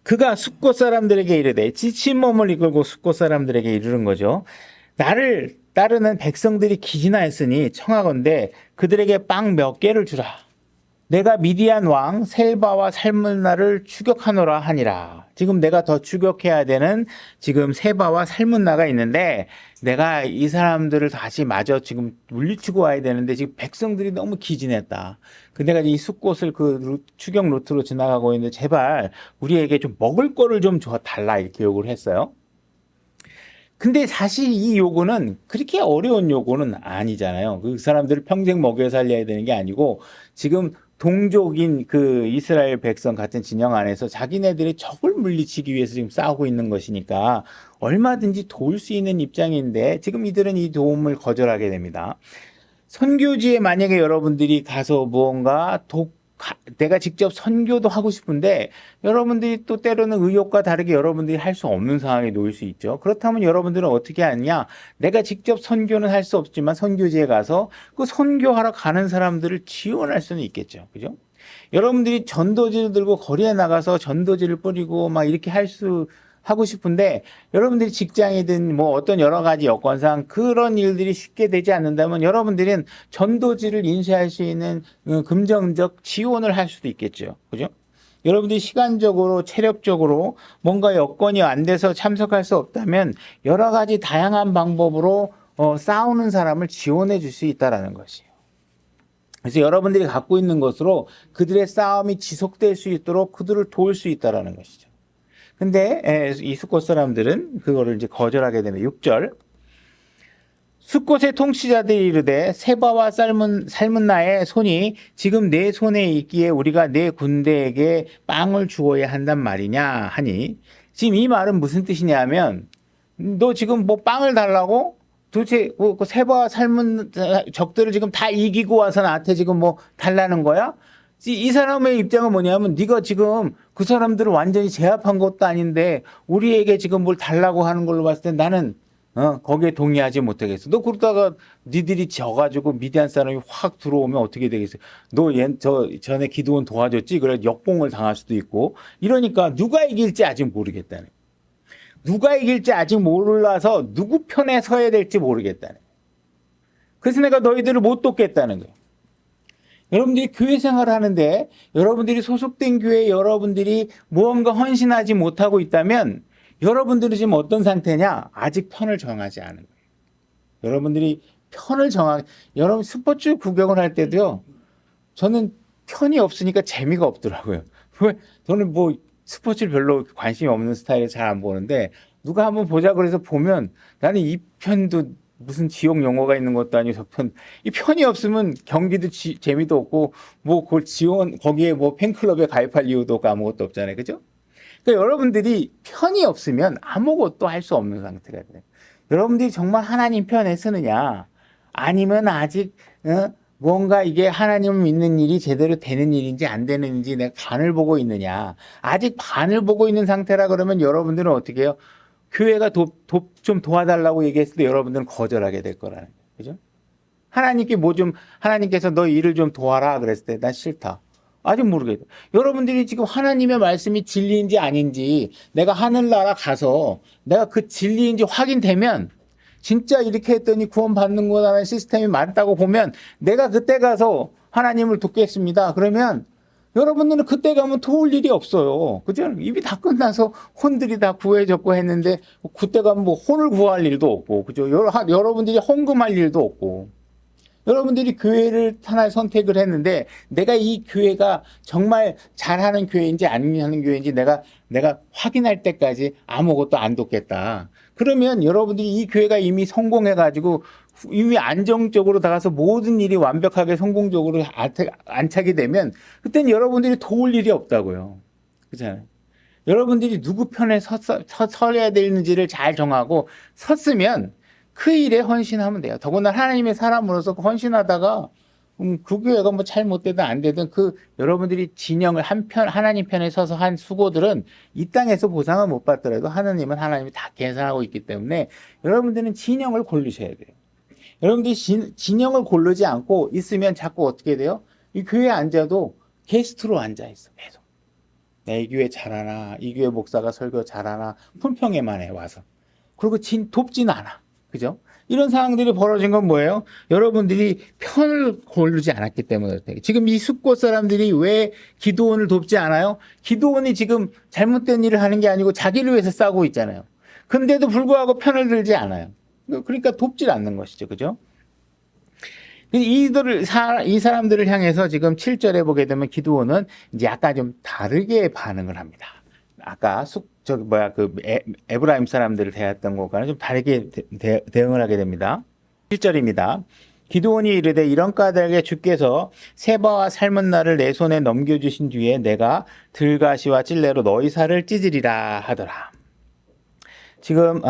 그가 숫곳 사람들에게 이르되, 지친 몸을 이끌고 숫곳 사람들에게 이르는 거죠. 나를 따르는 백성들이 기진하였으니 청하건대 그들에게 빵 몇 개를 주라. 내가 미디안 왕 셀바와 살문나를 추격하노라 하니라. 지금 내가 더 추격해야 되는 지금 세바와 살문나가 있는데, 내가 이 사람들을 다시 마저 지금 물리치고 와야 되는데 지금 백성들이 너무 기진했다. 내가 이 숫곳을 추격 루트로 지나가고 있는데 제발 우리에게 좀 먹을 거를 좀 줘 달라, 이렇게 요구를 했어요. 근데 사실 이 요구는 그렇게 어려운 요구는 아니잖아요. 그 사람들을 평생 먹여 살려야 되는 게 아니고, 지금 동족인 그 이스라엘 백성 같은 진영 안에서 자기네들이 적을 물리치기 위해서 지금 싸우고 있는 것이니까 얼마든지 도울 수 있는 입장인데, 지금 이들은 이 도움을 거절하게 됩니다. 선교지에 만약에 여러분들이 가서 무언가 내가 직접 선교도 하고 싶은데 여러분들이 또 때로는 의욕과 다르게 여러분들이 할 수 없는 상황에 놓일 수 있죠. 그렇다면 여러분들은 어떻게 하느냐? 내가 직접 선교는 할 수 없지만 선교지에 가서 그 선교하러 가는 사람들을 지원할 수는 있겠죠. 그죠? 여러분들이 전도지를 들고 거리에 나가서 전도지를 뿌리고 막 이렇게 하고 싶은데, 여러분들이 직장이든 뭐 어떤 여러 가지 여건상 그런 일들이 쉽게 되지 않는다면 여러분들은 전도지를 인쇄할 수 있는 금전적 지원을 할 수도 있겠죠. 그죠? 여러분들이 시간적으로, 체력적으로 뭔가 여건이 안 돼서 참석할 수 없다면 여러 가지 다양한 방법으로 싸우는 사람을 지원해 줄 수 있다는 것이에요. 그래서 여러분들이 갖고 있는 것으로 그들의 싸움이 지속될 수 있도록 그들을 도울 수 있다는 것이죠. 근데 이 숫곳 사람들은 그거를 이제 거절하게 되는 6절. 숫곳의 통치자들이 이르되, 세바와 살문나의 손이 지금 내 손에 있기에 우리가 내 군대에게 빵을 주어야 한단 말이냐 하니, 지금 이 말은 무슨 뜻이냐면, 너 지금 뭐 빵을 달라고? 도대체 그 세바와 살문 적들을 지금 다 이기고 와서 나한테 지금 뭐 달라는 거야? 이 사람의 입장은 뭐냐면, 네가 지금 그 사람들을 완전히 제압한 것도 아닌데 우리에게 지금 뭘 달라고 하는 걸로 봤을 때 나는 거기에 동의하지 못하겠어. 너 그러다가 니들이 져가지고 미디안 사람이 확 들어오면 어떻게 되겠어? 너 전에 기드온 도와줬지? 그래 역봉을 당할 수도 있고. 이러니까 누가 이길지 아직 모르겠다네. 누가 이길지 아직 몰라서 누구 편에 서야 될지 모르겠다네. 그래서 내가 너희들을 못 돕겠다는 거예요. 여러분들이 교회 생활을 하는데 여러분들이 소속된 교회에 여러분들이 무언가 헌신하지 못하고 있다면 여러분들이 지금 어떤 상태냐? 아직 편을 정하지 않은 거예요. 여러분들이 여러분 스포츠 구경을 할 때도요, 저는 편이 없으니까 재미가 없더라고요. 왜? 저는 뭐 스포츠를 별로 관심이 없는 스타일을 잘 안 보는데, 누가 한번 보자 그래서 보면 나는 이 편도 무슨 지옥 용어가 있는 것도 아니고 이 편이 없으면 경기도 재미도 없고, 뭐 그걸 거기에 뭐 팬클럽에 가입할 이유도 없고 아무것도 없잖아요. 그죠? 그러니까 여러분들이 편이 없으면 아무것도 할 수 없는 상태가 돼요. 여러분들이 정말 하나님 편에 서느냐, 아니면 아직 뭔가 이게 하나님을 믿는 일이 제대로 되는 일인지 안 되는 일인지 내가 반을 보고 있느냐. 아직 반을 보고 있는 상태라 그러면 여러분들은 어떻게 해요? 교회가 좀 도와달라고 얘기했을 때 여러분들은 거절하게 될 거라는 거예요. 그죠? 하나님께서 너 일을 좀 도와라 그랬을 때 난 싫다. 아직 모르겠다. 여러분들이 지금 하나님의 말씀이 진리인지 아닌지 내가 하늘나라 가서 내가 그 진리인지 확인되면, 진짜 이렇게 했더니 구원받는 거라는 시스템이 맞다고 보면 내가 그때 가서 하나님을 돕겠습니다. 그러면 여러분들은 그때 가면 도울 일이 없어요. 그죠? 입이 다 끝나서 혼들이 다 구해졌고 했는데 그때 가면 뭐 혼을 구할 일도 없고, 그죠? 여러분들이 헌금할 일도 없고. 여러분들이 교회를 하나의 선택을 했는데 내가 이 교회가 정말 잘하는 교회인지 안 하는 교회인지 내가 확인할 때까지 아무것도 안 돕겠다. 그러면 여러분들이 이 교회가 이미 성공해가지고 이미 안정적으로 나가서 모든 일이 완벽하게 성공적으로 안착이 되면 그때는 여러분들이 도울 일이 없다고요. 그렇잖아요. 여러분들이 누구 편에 서야 되는지를 잘 정하고 섰으면 그 일에 헌신하면 돼요. 더구나 하나님의 사람으로서 헌신하다가 그 교회가 뭐 잘못되든 안 되든 그 여러분들이 진영을 하나님 편에 서서 한 수고들은 이 땅에서 보상을 못 받더라도 하나님이 다 계산하고 있기 때문에 여러분들은 진영을 고르셔야 돼요. 여러분들이 진영을 고르지 않고 있으면 자꾸 어떻게 돼요? 이 교회에 앉아도 게스트로 앉아 있어. 계속. 이 교회 잘하나, 이 교회 목사가 설교 잘하나, 품평에만 해, 와서. 그리고 돕진 않아. 그죠? 이런 상황들이 벌어진 건 뭐예요? 여러분들이 편을 고르지 않았기 때문에. 지금 이 숫곳 사람들이 왜 기도원을 돕지 않아요? 기도원이 지금 잘못된 일을 하는 게 아니고 자기를 위해서 싸우고 있잖아요. 근데도 불구하고 편을 들지 않아요. 그러니까 돕질 않는 것이죠. 그죠? 이 사람들을 향해서 지금 7절에 보게 되면 기드온은 이제 약간 좀 다르게 반응을 합니다. 아까 에브라임 사람들을 대했던 것과는 좀 다르게 대응을 하게 됩니다. 7절입니다. 기드온이 이르되 이런 까닭에 주께서 세바와 살문나를 내 손에 넘겨주신 뒤에 내가 들가시와 찔레로 너희 살을 찢으리라 하더라. 지금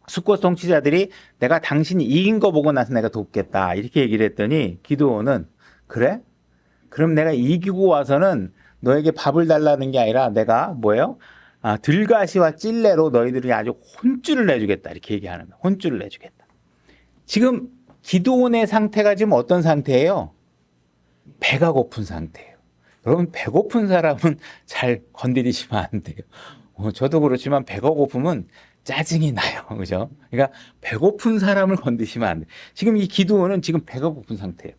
숫곳 통치자들이 내가 당신이 이긴 거 보고 나서 내가 돕겠다 이렇게 얘기를 했더니 기드온은 그래? 그럼 내가 이기고 와서는 너에게 밥을 달라는 게 아니라 내가 뭐예요? 들가시와 찔레로 너희들이 아주 혼쭐을 내주겠다 이렇게 얘기하는 거야. 혼쭐을 내주겠다. 지금 기드온의 상태가 지금 어떤 상태예요? 배가 고픈 상태예요. 여러분 배고픈 사람은 잘 건드리시면 안 돼요. 저도 그렇지만 배가 고프면 짜증이 나요. 그죠? 그러니까 배고픈 사람을 건드시면 안 돼. 지금 이 기드온은 지금 배가 고픈 상태예요.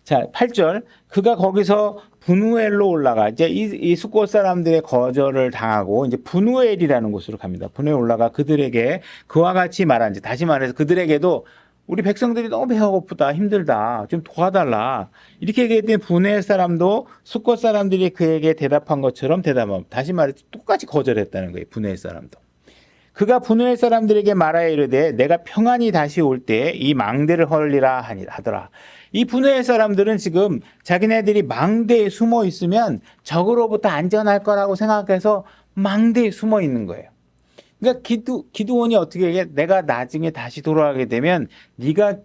자, 8절. 그가 거기서 분우엘로 올라가. 이제 이 숫곳 사람들의 거절을 당하고 이제 분우엘이라는 곳으로 갑니다. 분우엘 올라가 그들에게 그와 같이 말한지 다시 말해서 그들에게도 우리 백성들이 너무 배가 고프다, 힘들다, 좀 도와달라. 이렇게 얘기했더니 분우엘 사람도 숫곳 사람들이 그에게 대답한 것처럼 다시 말해서 똑같이 거절했다는 거예요. 분우엘 사람도. 그가 분우엘 사람들에게 말하여 이르되 내가 평안히 다시 올 때 이 망대를 헐리라 하더라. 이 분우엘 사람들은 지금 자기네들이 망대에 숨어 있으면 적으로부터 안전할 거라고 생각해서 망대에 숨어 있는 거예요. 그러니까 기드온이 어떻게 얘기해? 내가 나중에 다시 돌아가게 되면 네가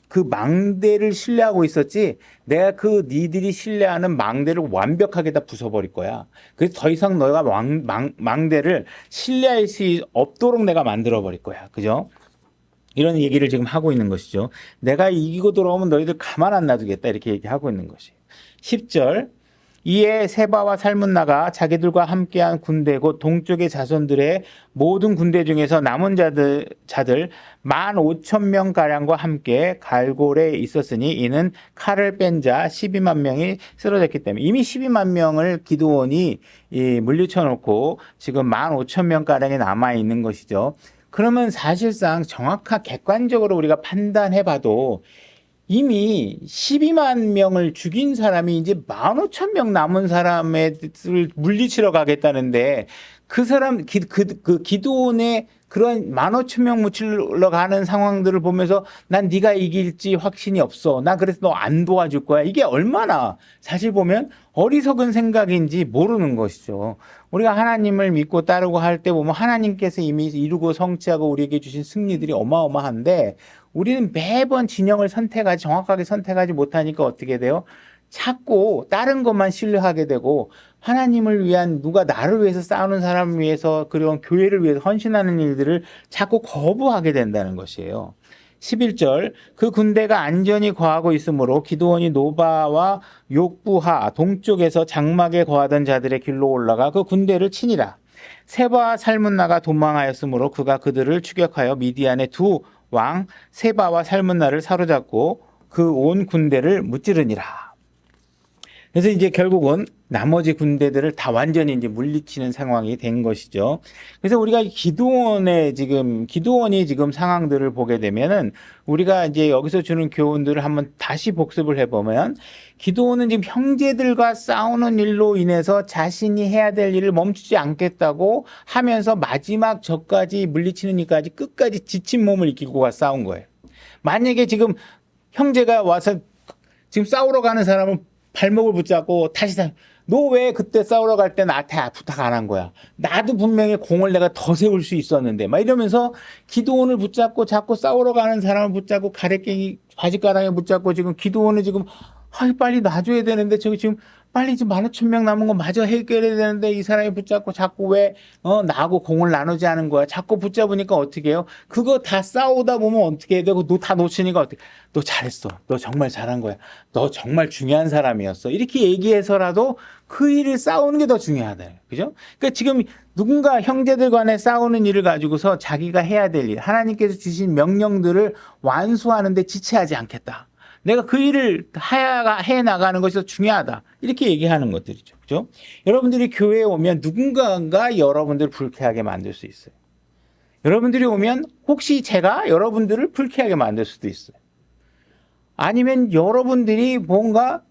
그 망대를 신뢰하고 있었지 내가 니들이 신뢰하는 망대를 완벽하게 다 부숴버릴 거야. 그래서 더 이상 너가 망대를 신뢰할 수 없도록 내가 만들어버릴 거야. 그죠? 이런 얘기를 지금 하고 있는 것이죠. 내가 이기고 돌아오면 너희들 가만 안 놔두겠다 이렇게 얘기하고 있는 것이에요. 10절. 이에 세바와 살문나가 자기들과 함께한 군대 곧 동쪽의 자손들의 모든 군대 중에서 남은 자들 15,000명가량과 함께 갈골에 있었으니 이는 칼을 뺀 자 12만 명이 쓰러졌기 때문에 이미 12만 명을 기드온이 물리쳐 놓고 지금 15,000명가량이 남아있는 것이죠. 그러면 사실상 객관적으로 우리가 판단해 봐도 이미 12만 명을 죽인 사람이 이제 15,000명 남은 사람을 물리치러 가겠다는데 그 사람, 그 기드온의 그런 15,000명 묻히러 가는 상황들을 보면서 난 네가 이길지 확신이 없어. 나 그래서 너 안 도와줄 거야. 이게 얼마나 사실 보면 어리석은 생각인지 모르는 것이죠. 우리가 하나님을 믿고 따르고 할 때 보면 하나님께서 이미 이루고 성취하고 우리에게 주신 승리들이 어마어마한데 우리는 매번 진영을 정확하게 선택하지 못하니까 어떻게 돼요? 자꾸 다른 것만 신뢰하게 되고 하나님을 위한 누가 나를 위해서 싸우는 사람을 위해서 그리고 교회를 위해서 헌신하는 일들을 자꾸 거부하게 된다는 것이에요. 11절 그 군대가 안전히 거하고 있으므로 기드온이 노바와 욕부하 동쪽에서 장막에 거하던 자들의 길로 올라가 그 군대를 치니라. 세바와 살문나가 도망하였으므로 그가 그들을 추격하여 미디안의 두 왕 세바와 살문나를 사로잡고 그 온 군대를 무찌르니라. 그래서 이제 결국은 나머지 군대들을 다 완전히 이제 물리치는 상황이 된 것이죠. 그래서 우리가 기드온이 지금 상황들을 보게 되면은 우리가 이제 여기서 주는 교훈들을 한번 다시 복습을 해보면 기드온은 지금 형제들과 싸우는 일로 인해서 자신이 해야 될 일을 멈추지 않겠다고 하면서 마지막 적까지 물리치는 일까지 끝까지 지친 몸을 이끌고 싸운 거예요. 만약에 지금 형제가 와서 지금 싸우러 가는 사람은 발목을 붙잡고 다시 너 왜 그때 싸우러 갈 때 나한테 부탁 안 한 거야? 나도 분명히 공을 내가 더 세울 수 있었는데 막 이러면서 기드온을 붙잡고 자꾸 싸우러 가는 사람을 붙잡고 가래깽이 바지가랑에 붙잡고 지금 기드온을 지금 빨리 놔줘야 되는데 저기 지금 빨리 지금 15,000명 남은 거 마저 해결해야 되는데 이 사람이 붙잡고 자꾸 왜 나하고 공을 나누지 않은 거야? 자꾸 붙잡으니까 어떻게 해요? 그거 다 싸우다 보면 어떻게 해야 되고 너 다 놓치니까 어떻게? 너 잘했어. 너 정말 잘한 거야. 너 정말 중요한 사람이었어. 이렇게 얘기해서라도 그 일을 싸우는 게 더 중요하다. 그죠? 그러니까 지금 누군가 형제들 간에 싸우는 일을 가지고서 자기가 해야 될 일, 하나님께서 주신 명령들을 완수하는데 지체하지 않겠다. 내가 그 일을 해 나가는 것이 더 중요하다. 이렇게 얘기하는 것들이죠. 그죠? 여러분들이 교회에 오면 누군가가 여러분들을 불쾌하게 만들 수 있어요. 여러분들이 오면 혹시 제가 여러분들을 불쾌하게 만들 수도 있어요. 아니면 여러분들이 뭔가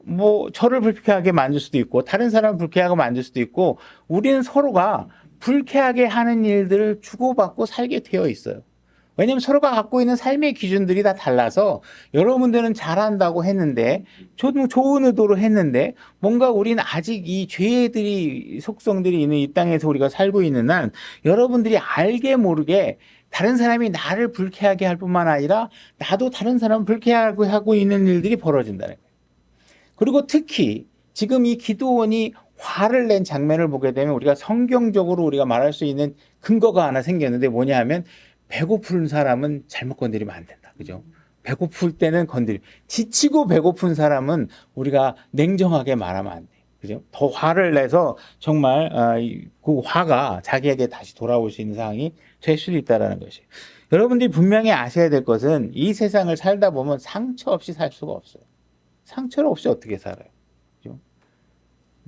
저를 불쾌하게 만들 수도 있고 다른 사람을 불쾌하게 만들 수도 있고 우리는 서로가 불쾌하게 하는 일들을 주고받고 살게 되어 있어요. 왜냐하면 서로가 갖고 있는 삶의 기준들이 다 달라서 여러분들은 잘한다고 했는데 저도 좋은 의도로 했는데 뭔가 우리는 아직 이 죄들이 속성들이 있는 이 땅에서 우리가 살고 있는 한 여러분들이 알게 모르게 다른 사람이 나를 불쾌하게 할 뿐만 아니라 나도 다른 사람을 불쾌하게 하고 있는 일들이 벌어진다는 거예요. 그리고 특히 지금 이 기드온이 화를 낸 장면을 보게 되면 우리가 성경적으로 우리가 말할 수 있는 근거가 하나 생겼는데 뭐냐 하면 배고픈 사람은 잘못 건드리면 안 된다. 그죠? 배고플 때는 지치고 배고픈 사람은 우리가 냉정하게 말하면 안 돼. 그죠? 더 화를 내서 정말 그 화가 자기에게 다시 돌아올 수 있는 상황이 될 수도 있다는 것이에요. 여러분들이 분명히 아셔야 될 것은 이 세상을 살다 보면 상처 없이 살 수가 없어요. 상처 없이 어떻게 살아요? 그죠?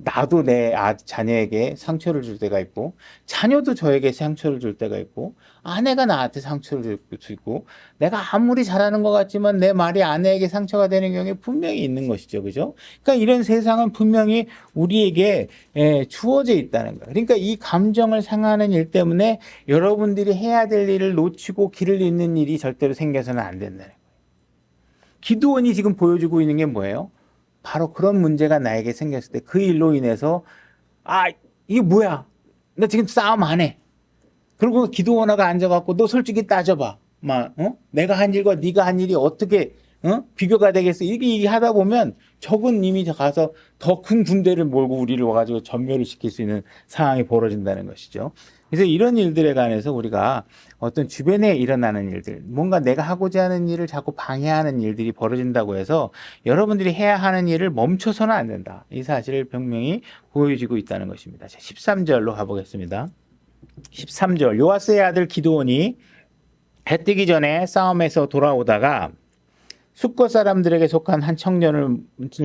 나도 내 자녀에게 상처를 줄 때가 있고 자녀도 저에게 상처를 줄 때가 있고 아내가 나한테 상처를 줄 수 있고 내가 아무리 잘하는 것 같지만 내 말이 아내에게 상처가 되는 경우에 분명히 있는 것이죠. 그죠? 그러니까 이런 세상은 분명히 우리에게 주어져 있다는 거예요. 그러니까 이 감정을 상하는 일 때문에 여러분들이 해야 될 일을 놓치고 길을 잃는 일이 절대로 생겨서는 안 된다는 거예요. 기드온이 지금 보여주고 있는 게 뭐예요? 바로 그런 문제가 나에게 생겼을 때 그 일로 인해서 이게 뭐야? 나 지금 싸움 안 해. 그리고 기드온아가 앉아갖고 너 솔직히 따져봐. 내가 한 일과 네가 한 일이 어떻게 비교가 되겠어? 이렇게 얘기하다 보면 적은 이미 가서 더 큰 군대를 몰고 우리를 와가지고 전멸을 시킬 수 있는 상황이 벌어진다는 것이죠. 그래서 이런 일들에 관해서 우리가 어떤 주변에 일어나는 일들, 뭔가 내가 하고자 하는 일을 자꾸 방해하는 일들이 벌어진다고 해서 여러분들이 해야 하는 일을 멈춰서는 안 된다. 이 사실을 분명히 보여주고 있다는 것입니다. 13절로 가보겠습니다. 13절 요아스의 아들 기드온이 해 뜨기 전에 싸움에서 돌아오다가 숫곳 사람들에게 속한 한 청년을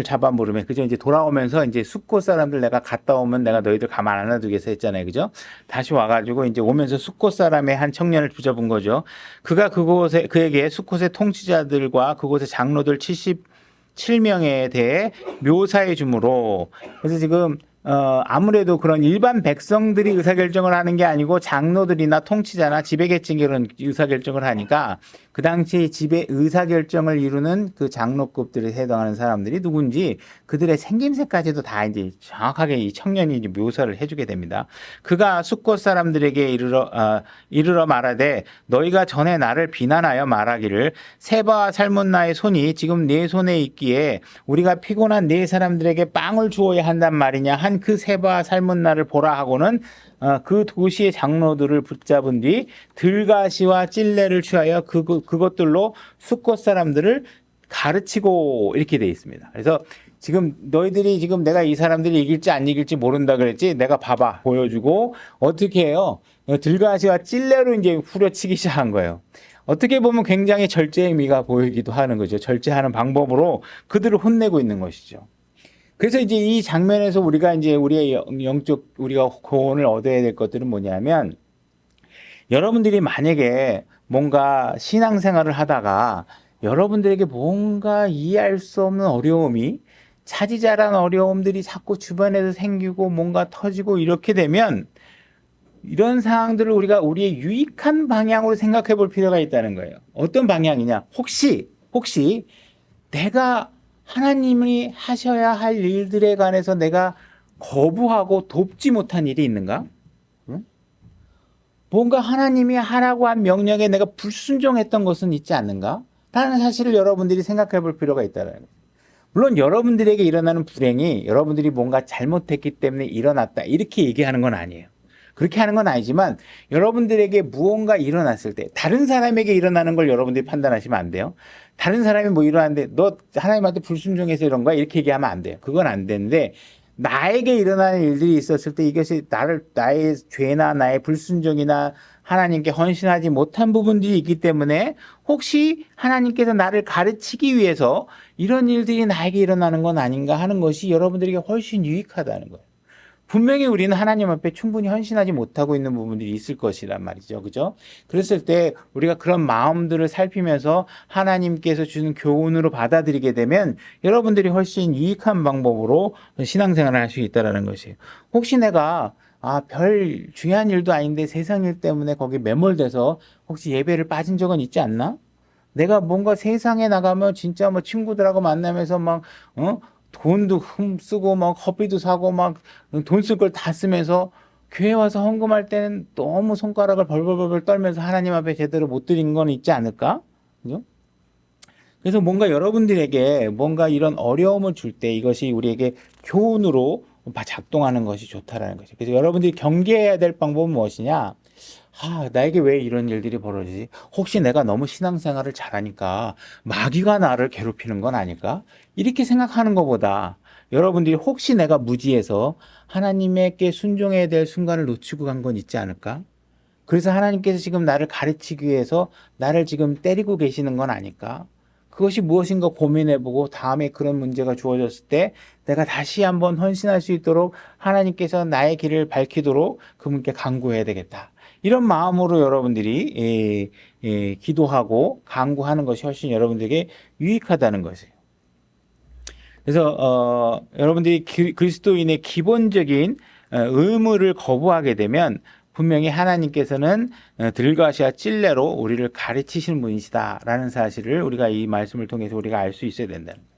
잡아 물으면 그죠? 이제 돌아오면서 이제 숫곳 사람들 내가 갔다 오면 내가 너희들 가만 안 놔두겠어 했잖아요. 그죠? 다시 와가지고 이제 오면서 숫곳 사람의 한 청년을 붙잡은 거죠. 그가 그에게 숫곳의 통치자들과 그곳의 장로들 77명에 대해 묘사해 주므로 그래서 지금 아무래도 그런 일반 백성들이 의사결정을 하는 게 아니고 장로들이나 통치자나 지배계층이 그런 의사결정을 하니까 그 당시 의사결정을 이루는 그 장로급들에 해당하는 사람들이 누군지 그들의 생김새까지도 다 이제 정확하게 이 청년이 이제 묘사를 해주게 됩니다. 그가 숫곳 사람들에게 이르러 말하되 너희가 전에 나를 비난하여 말하기를 세바와 살문나의 손이 지금 네 손에 있기에 우리가 피곤한 네 사람들에게 빵을 주어야 한단 말이냐 한 그 세바와 살문나를 보라 하고는 그 도시의 장로들을 붙잡은 뒤 들가시와 찔레를 취하여 그것들로 숫곳 사람들을 가르치고 이렇게 돼 있습니다. 그래서 지금 너희들이 지금 내가 이 사람들이 이길지 안 이길지 모른다 그랬지 내가 봐봐 보여주고 어떻게 해요? 들가시와 찔레로 이제 후려치기 시작한 거예요. 어떻게 보면 굉장히 절제의 미가 보이기도 하는 거죠. 절제하는 방법으로 그들을 혼내고 있는 것이죠. 그래서 이제 이 장면에서 우리가 이제 우리의 영적 우리가 교훈을 얻어야 될 것들은 뭐냐면 여러분들이 만약에 뭔가 신앙생활을 하다가 여러분들에게 뭔가 이해할 수 없는 어려움이 차지자란 어려움들이 자꾸 주변에서 생기고 뭔가 터지고 이렇게 되면 이런 상황들을 우리가 우리의 유익한 방향으로 생각해 볼 필요가 있다는 거예요. 어떤 방향이냐? 혹시 내가 하나님이 하셔야 할 일들에 관해서 내가 거부하고 돕지 못한 일이 있는가? 응? 뭔가 하나님이 하라고 한 명령에 내가 불순종했던 것은 있지 않는가? 라는 사실을 여러분들이 생각해 볼 필요가 있다는 거예요. 물론 여러분들에게 일어나는 불행이 여러분들이 뭔가 잘못했기 때문에 일어났다. 이렇게 얘기하는 건 아니에요. 그렇게 하는 건 아니지만 여러분들에게 무언가 일어났을 때 다른 사람에게 일어나는 걸 여러분들이 판단하시면 안 돼요. 다른 사람이 뭐 일어났는데 너 하나님한테 불순종해서 이런 거야? 이렇게 얘기하면 안 돼요. 그건 안 되는데 나에게 일어나는 일들이 있었을 때 이것이 나의 죄나 나의 불순종이나 하나님께 헌신하지 못한 부분들이 있기 때문에 혹시 하나님께서 나를 가르치기 위해서 이런 일들이 나에게 일어나는 건 아닌가 하는 것이 여러분들에게 훨씬 유익하다는 거예요. 분명히 우리는 하나님 앞에 충분히 헌신하지 못하고 있는 부분들이 있을 것이란 말이죠. 그죠? 그랬을 때 우리가 그런 마음들을 살피면서 하나님께서 주는 교훈으로 받아들이게 되면 여러분들이 훨씬 유익한 방법으로 신앙생활을 할 수 있다는 것이에요. 혹시 내가 별 중요한 일도 아닌데 세상 일 때문에 거기 매몰돼서 혹시 예배를 빠진 적은 있지 않나? 내가 뭔가 세상에 나가면 진짜 뭐 친구들하고 만나면서 막, 돈도 쓰고 막 커피도 사고 막 돈 쓸 걸 다 쓰면서 교회 와서 헌금할 때는 너무 손가락을 벌벌벌 떨면서 하나님 앞에 제대로 못 드린 건 있지 않을까? 그죠? 그래서 뭔가 여러분들에게 뭔가 이런 어려움을 줄 때 이것이 우리에게 교훈으로 작동하는 것이 좋다라는 거죠. 그래서 여러분들이 경계해야 될 방법은 무엇이냐? 나에게 왜 이런 일들이 벌어지지? 혹시 내가 너무 신앙생활을 잘하니까 마귀가 나를 괴롭히는 건 아닐까? 이렇게 생각하는 것보다 여러분들이 혹시 내가 무지해서 하나님께 순종해야 될 순간을 놓치고 간 건 있지 않을까? 그래서 하나님께서 지금 나를 가르치기 위해서 나를 지금 때리고 계시는 건 아닐까? 그것이 무엇인가 고민해보고 다음에 그런 문제가 주어졌을 때 내가 다시 한번 헌신할 수 있도록 하나님께서 나의 길을 밝히도록 그분께 간구해야 되겠다. 이런 마음으로 여러분들이 기도하고 간구하는 것이 훨씬 여러분들에게 유익하다는 것이에요. 그래서 여러분들이 그리스도인의 기본적인 의무를 거부하게 되면 분명히 하나님께서는 들과시와 찔레로 우리를 가르치시는 분이시다라는 사실을 우리가 이 말씀을 통해서 우리가 알 수 있어야 된다는 거예요.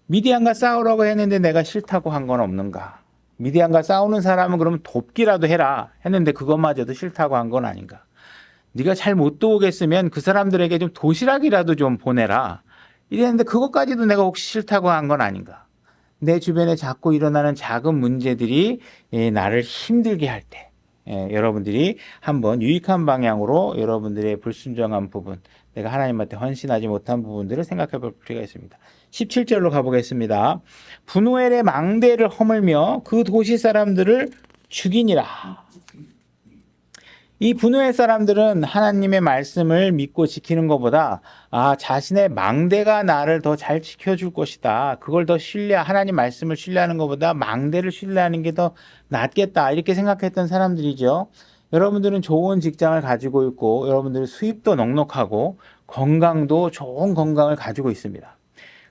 미디안과 싸우라고 했는데 내가 싫다고 한 건 없는가? 미디안과 싸우는 사람은 그러면 돕기라도 해라 했는데 그것마저도 싫다고 한 건 아닌가? 네가 잘 못 도우겠으면 그 사람들에게 좀 도시락이라도 좀 보내라. 이랬는데 그것까지도 내가 혹시 싫다고 한 건 아닌가? 내 주변에 자꾸 일어나는 작은 문제들이 나를 힘들게 할 때, 여러분들이 한번 유익한 방향으로 여러분들의 불순종한 부분, 내가 하나님한테 헌신하지 못한 부분들을 생각해 볼 필요가 있습니다. 17절로 가보겠습니다. 분우엘의 망대를 허물며 그 도시 사람들을 죽이니라. 이 분우엘 사람들은 하나님의 말씀을 믿고 지키는 것보다 자신의 망대가 나를 더 잘 지켜줄 것이다. 그걸 더 하나님 말씀을 신뢰하는 것보다 망대를 신뢰하는 게 더 낫겠다. 이렇게 생각했던 사람들이죠. 여러분들은 좋은 직장을 가지고 있고 여러분들은 수입도 넉넉하고 건강도 좋은 건강을 가지고 있습니다.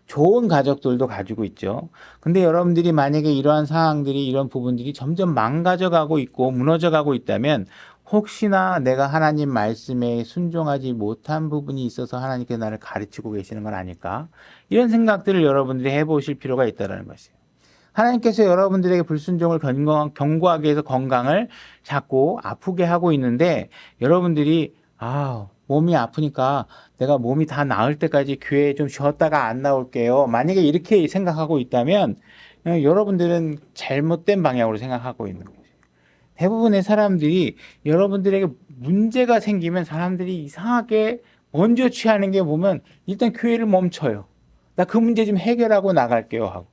좋은 가족들도 가지고 있죠. 근데 여러분들이 만약에 이러한 상황들이 이런 부분들이 점점 망가져가고 있고 무너져가고 있다면 혹시나 내가 하나님 말씀에 순종하지 못한 부분이 있어서 하나님께 나를 가르치고 계시는 건 아닐까? 이런 생각들을 여러분들이 해보실 필요가 있다는 것이에요. 하나님께서 여러분들에게 불순종을 경고하기 위해서 건강을 자꾸 아프게 하고 있는데 여러분들이 몸이 아프니까 내가 몸이 다 나을 때까지 교회에 좀 쉬었다가 안 나올게요. 만약에 이렇게 생각하고 있다면 여러분들은 잘못된 방향으로 생각하고 있는 거예요. 대부분의 사람들이 여러분들에게 문제가 생기면 사람들이 이상하게 먼저 취하는 게 보면 일단 교회를 멈춰요. 나 그 문제 좀 해결하고 나갈게요 하고.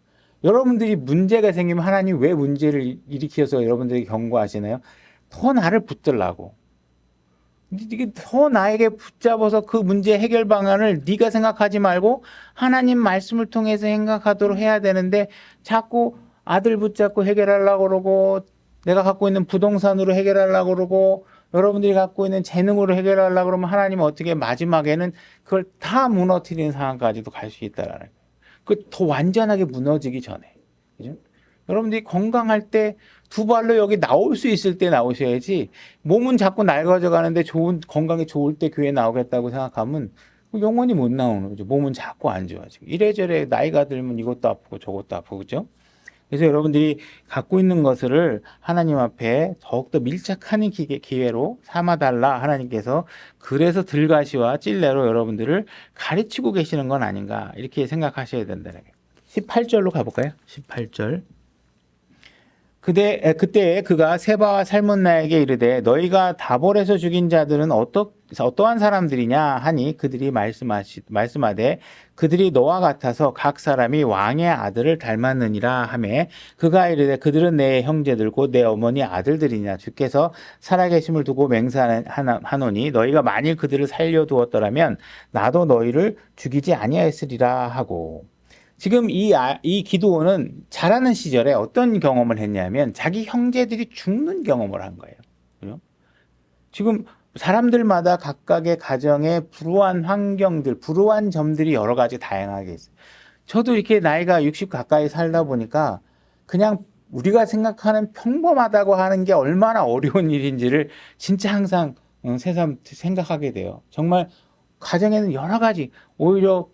여러분들이 문제가 생기면 하나님 왜 문제를 일으켜서 여러분들에게 경고하시나요? 더 나를 붙들라고. 이게 더 나에게 붙잡아서 그 문제 해결 방안을 네가 생각하지 말고 하나님 말씀을 통해서 생각하도록 해야 되는데 자꾸 아들 붙잡고 해결하려고 그러고 내가 갖고 있는 부동산으로 해결하려고 그러고 여러분들이 갖고 있는 재능으로 해결하려고 그러면 하나님은 어떻게 마지막에는 그걸 다 무너뜨리는 상황까지도 갈 수 있다라는 거예요. 그 더 완전하게 무너지기 전에. 그죠? 여러분들이 건강할 때 두 발로 여기 나올 수 있을 때 나오셔야지 몸은 자꾸 낡아져 가는데 건강이 좋을 때 교회 나오겠다고 생각하면 영원히 못 나오는 거죠. 몸은 자꾸 안 좋아지고. 이래저래 나이가 들면 이것도 아프고 저것도 아프고, 그죠? 그래서 여러분들이 갖고 있는 것을 하나님 앞에 더욱더 밀착하는 기회로 삼아달라 하나님께서 그래서 들가시와 찔레로 여러분들을 가르치고 계시는 건 아닌가 이렇게 생각하셔야 된다는 거예요. 18절로 가볼까요? 18절. 그때 그가 세바와 살문나에게 이르되 너희가 다볼에서 죽인 자들은 어떠한 사람들이냐 하니 그들이 말씀하되 그들이 너와 같아서 각 사람이 왕의 아들을 닮았느니라 하매 그가 이르되 그들은 내 형제들 곧 내 어머니 아들들이냐 주께서 살아계심을 두고 맹세하노니 너희가 만일 그들을 살려두었더라면 나도 너희를 죽이지 아니하였으리라 하고. 지금 이 기드온은 자라는 시절에 어떤 경험을 했냐면 자기 형제들이 죽는 경험을 한 거예요. 그죠? 지금 사람들마다 각각의 가정에 불우한 환경들, 불우한 점들이 여러 가지 다양하게 있어요. 저도 이렇게 나이가 60 가까이 살다 보니까 그냥 우리가 생각하는 평범하다고 하는 게 얼마나 어려운 일인지를 진짜 항상 새삼 생각하게 돼요. 정말 가정에는 여러 가지, 오히려